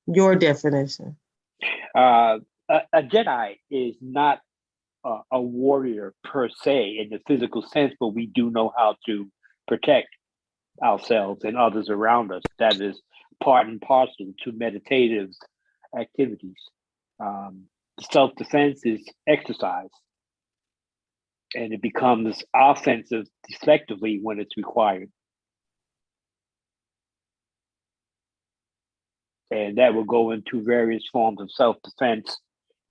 your definition. A Jedi is not a warrior per se in the physical sense, but we do know how to protect ourselves and others around us. That is part and parcel to meditative activities. Self-defense is exercise, and it becomes offensive effectively when it's required. And that will go into various forms of self-defense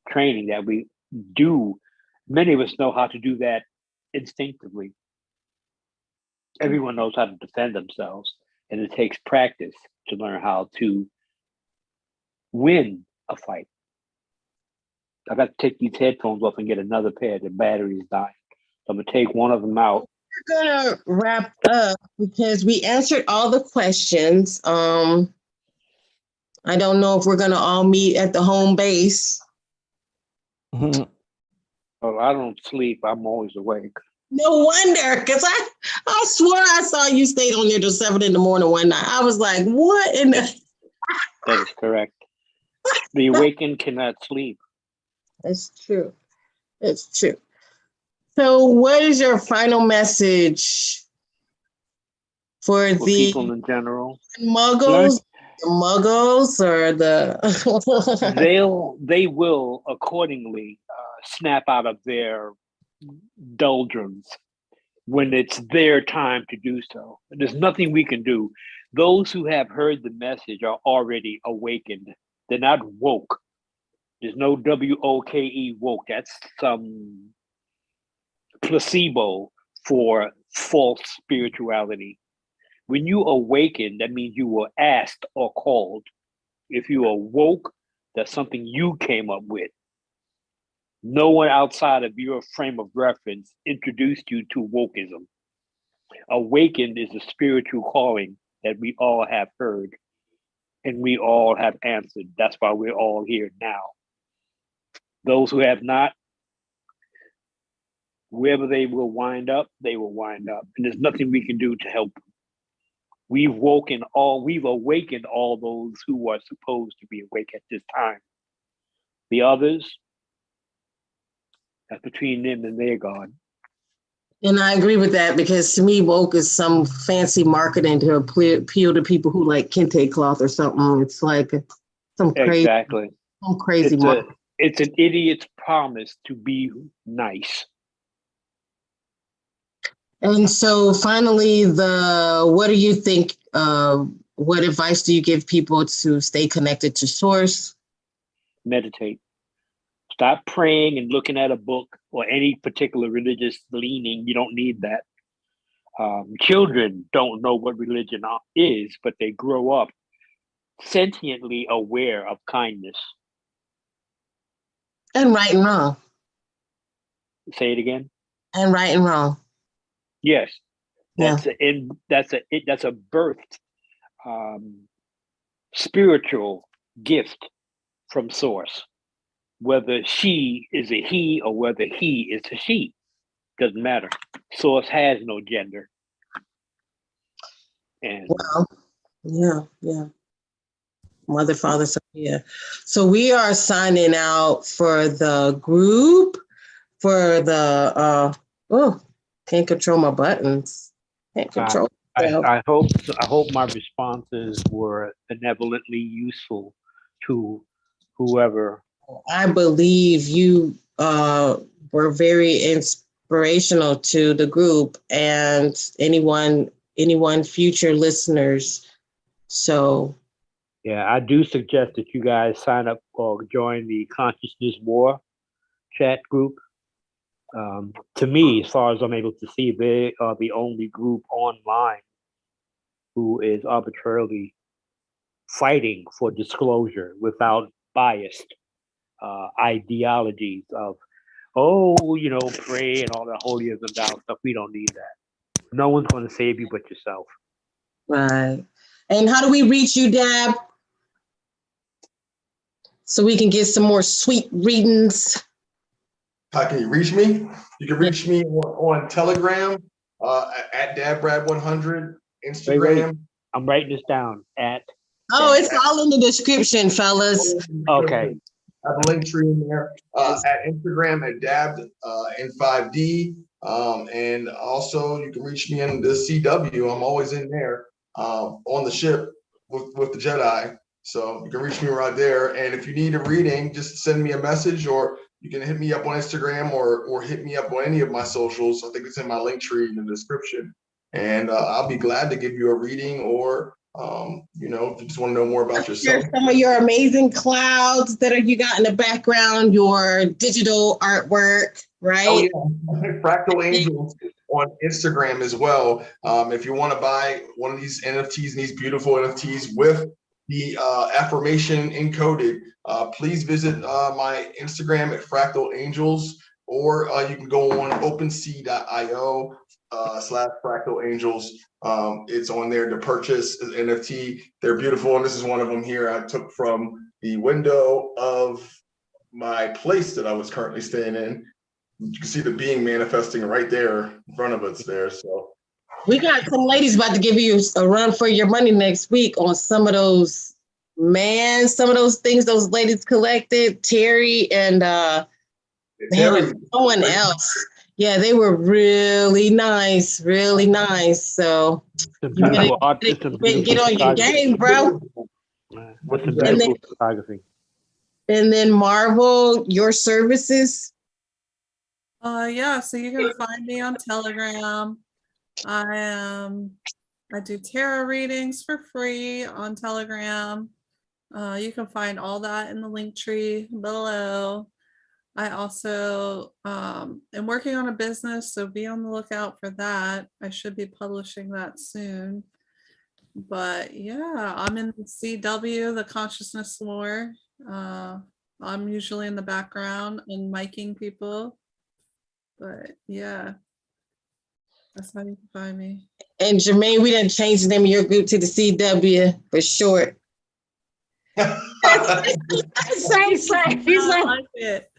training that we do. Many of us know how to do that instinctively. Everyone knows how to defend themselves, and it takes practice to learn how to win a fight. I got to take these headphones off and get another pair. The battery is dying. So I'm going to take one of them out. We're going to wrap up because we answered all the questions. I don't know if we're going to all meet at the home base. Well, I don't sleep. I'm always awake. No wonder, because I swore I saw you stayed on there till 7 a.m. one night. I was like, what in the... That is correct. The awakened cannot sleep. It's true. It's true. So what is your final message for the people in general? muggles? The muggles or the... They will accordingly snap out of their doldrums when it's their time to do so. There's nothing we can do. Those who have heard the message are already awakened. They're not woke. There's no W-O-K-E woke. That's some placebo for false spirituality. When you awaken, that means you were asked or called. If you are woke, that's something you came up with. No one outside of your frame of reference introduced you to wokeism. Awakened is a spiritual calling that we all have heard and we all have answered. That's why we're all here now. Those who have not, wherever they will wind up, they will wind up. And there's nothing we can do to help them. We've awakened all those who are supposed to be awake at this time. The others, that's between them and their God. And I agree with that, because to me, woke is some fancy marketing to appeal to people who like kente cloth or something. It's like some crazy, marketing. It's an idiot's promise to be nice. And so finally, what do you think, what advice do you give people to stay connected to source? Meditate. Stop praying and looking at a book or any particular religious leaning. You don't need that. Children don't know what religion is, but they grow up sentiently aware of kindness. And right and wrong. Say it again. And right and wrong. Yes, that's Yeah. that's a birthed spiritual gift from source. Whether she is a he or whether he is a she, doesn't matter. Source has no gender. And well, yeah. Mother, Father, Son, yeah. So we are signing out for the group, for the can't control my buttons. Can't control. I hope my responses were benevolently useful to whoever. I believe you were very inspirational to the group and anyone future listeners. So yeah, I do suggest that you guys sign up or join the Consciousness War chat group. To me, as far as I'm able to see, they are the only group online who is arbitrarily fighting for disclosure without biased ideologies of, pray and all that holier than thou stuff. We don't need that. No one's going to save you but yourself. Right. And how do we reach you, Dab? So we can get some more sweet readings. How can you reach me? You can reach me on Telegram at DabRad100, Instagram. Wait. I'm writing this down at. It's all in the description, fellas. Okay. I have a link tree in there at Instagram at Dabbed in 5D. And also you can reach me in the CW. I'm always in there on the ship with the Jedi. So you can reach me right there. And if you need a reading, just send me a message, or you can hit me up on Instagram or hit me up on any of my socials. I think it's in my link tree in the description. And I'll be glad to give you a reading, or if you just want to know more about yourself. Share some of your amazing clouds that you got in the background, your digital artwork, right? Oh, yeah. Fractal Angels on Instagram as well. If you want to buy one of these NFTs and these beautiful NFTs with the affirmation encoded, please visit my Instagram at Fractal Angels, or you can go on OpenSea.io /Fractal Angels. It's on there to purchase an NFT. They're beautiful, and this is one of them here I took from the window of my place that I was currently staying in. You can see the being manifesting right there in front of us there. So we got some ladies about to give you a run for your money next week on some of those things those ladies collected. Terry and someone else. Yeah, they were really nice, really nice. So you better get on your game, bro. What's the beautiful photography? And then Marvel, your services. Yeah, so you can find me on Telegram. I do tarot readings for free on Telegram. You can find all that in the link tree below. I also am working on a business, so be on the lookout for that. I should be publishing that soon. But yeah, I'm in CW, the Consciousness War. I'm usually in the background and miking people. But yeah, that's how you can find me. And Jermaine, we didn't change the name of your group to the CW for short. I like it.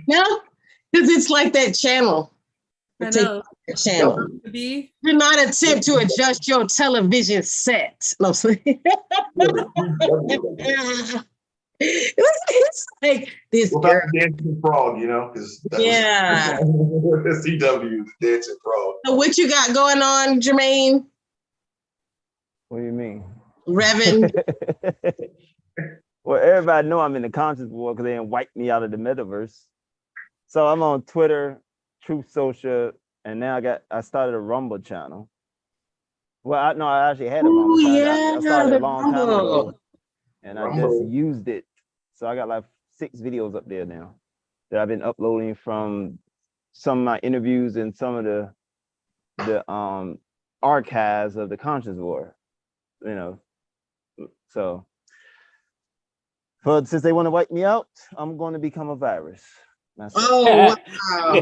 No, because it's like that channel. I know. Channel. Do not attempt to adjust your television set. No, it's like this well, girl. Dancing Frog, you know, because yeah, CW Dancing Frog. So what you got going on, Jermaine? What do you mean? Revan. Well, everybody know I'm in the conscious war because they didn't wipe me out of the metaverse. So I'm on Twitter, Truth Social, and now I started a Rumble channel. Well, I actually had a Rumble channel. Yeah, I started a long time Rumble. ago, and I just used it. So I got like 6 videos up there now that I've been uploading from some of my interviews and some of the archives of the conscious war. You know, so. But since they want to wipe me out, I'm going to become a virus. Oh wow!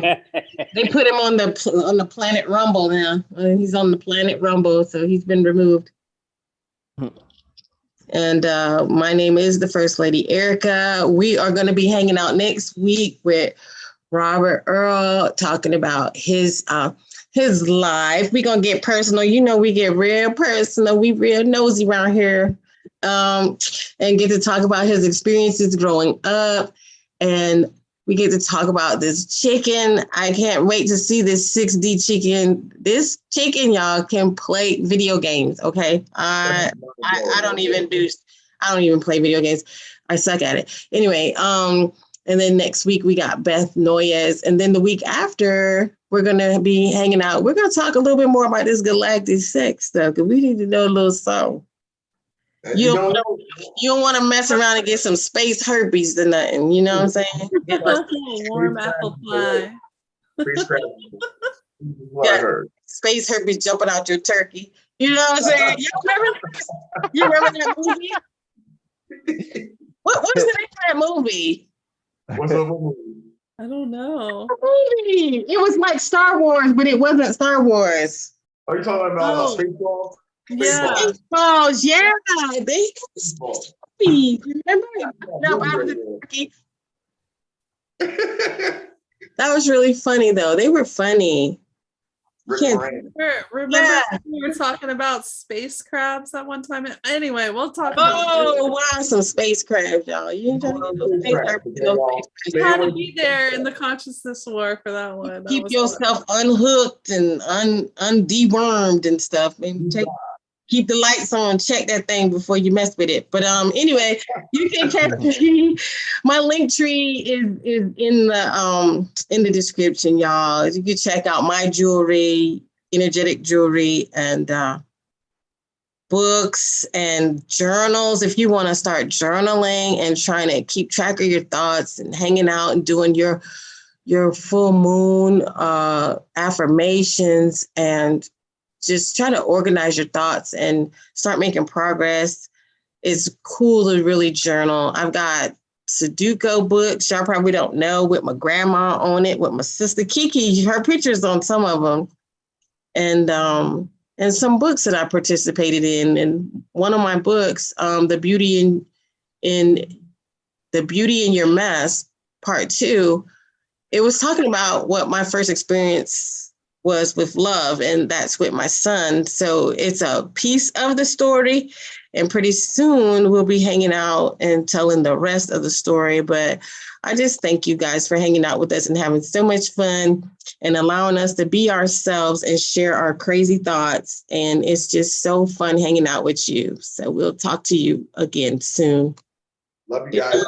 They put him on the planet Rumble now. He's on the planet Rumble, so he's been removed. And my name is the First Lady Erica. We are going to be hanging out next week with Robert Earl, talking about his life. We're gonna get personal. You know, we get real personal. We real nosy around here. And get to talk about his experiences growing up, and we get to talk about this chicken. I can't wait to see this 6D chicken. This chicken, y'all, can play video games. Okay, I don't even play video games. I suck at it. Anyway, and then next week we got Beth Noyes, and then the week after we're gonna be hanging out. We're gonna talk a little bit more about this galactic sex stuff because we need to know a little something. You don't want to mess around and get some space herpes or nothing. You know what I'm saying? Warm apple pie. Space herpes jumping out your turkey. You know what I'm saying? You remember that movie? What was the name of that movie? What's up movie? I don't know. It was like Star Wars, but it wasn't Star Wars. Are you talking about Spaceballs? Yeah. Spaceballs, yeah. They remember it? That was really funny though. They were funny. Remember we were talking about space crabs at one time. Anyway, we'll talk about wow, some space crabs, y'all. You ain't trying to get those space crabs. You had to be there in the consciousness war for that one. Keep yourself unhooked and undewormed and stuff. Maybe keep the lights on, check that thing before you mess with it. But anyway, you can catch me. My link tree is in the description, y'all. You can check out my jewelry, energetic jewelry, and books and journals. If you want to start journaling and trying to keep track of your thoughts and hanging out and doing your full moon affirmations and just try to organize your thoughts and start making progress. It's cool to really journal. I've got Sudoku books, y'all probably don't know, with my grandma on it, with my sister Kiki, her pictures on some of them, and some books that I participated in. And one of my books, The Beauty in Your Mess, Part 2, it was talking about what my first experience was with love, and that's with my son. So it's a piece of the story, and pretty soon we'll be hanging out and telling the rest of the story. But I just thank you guys for hanging out with us and having so much fun and allowing us to be ourselves and share our crazy thoughts. And it's just so fun hanging out with you. So we'll talk to you again soon. Love you guys.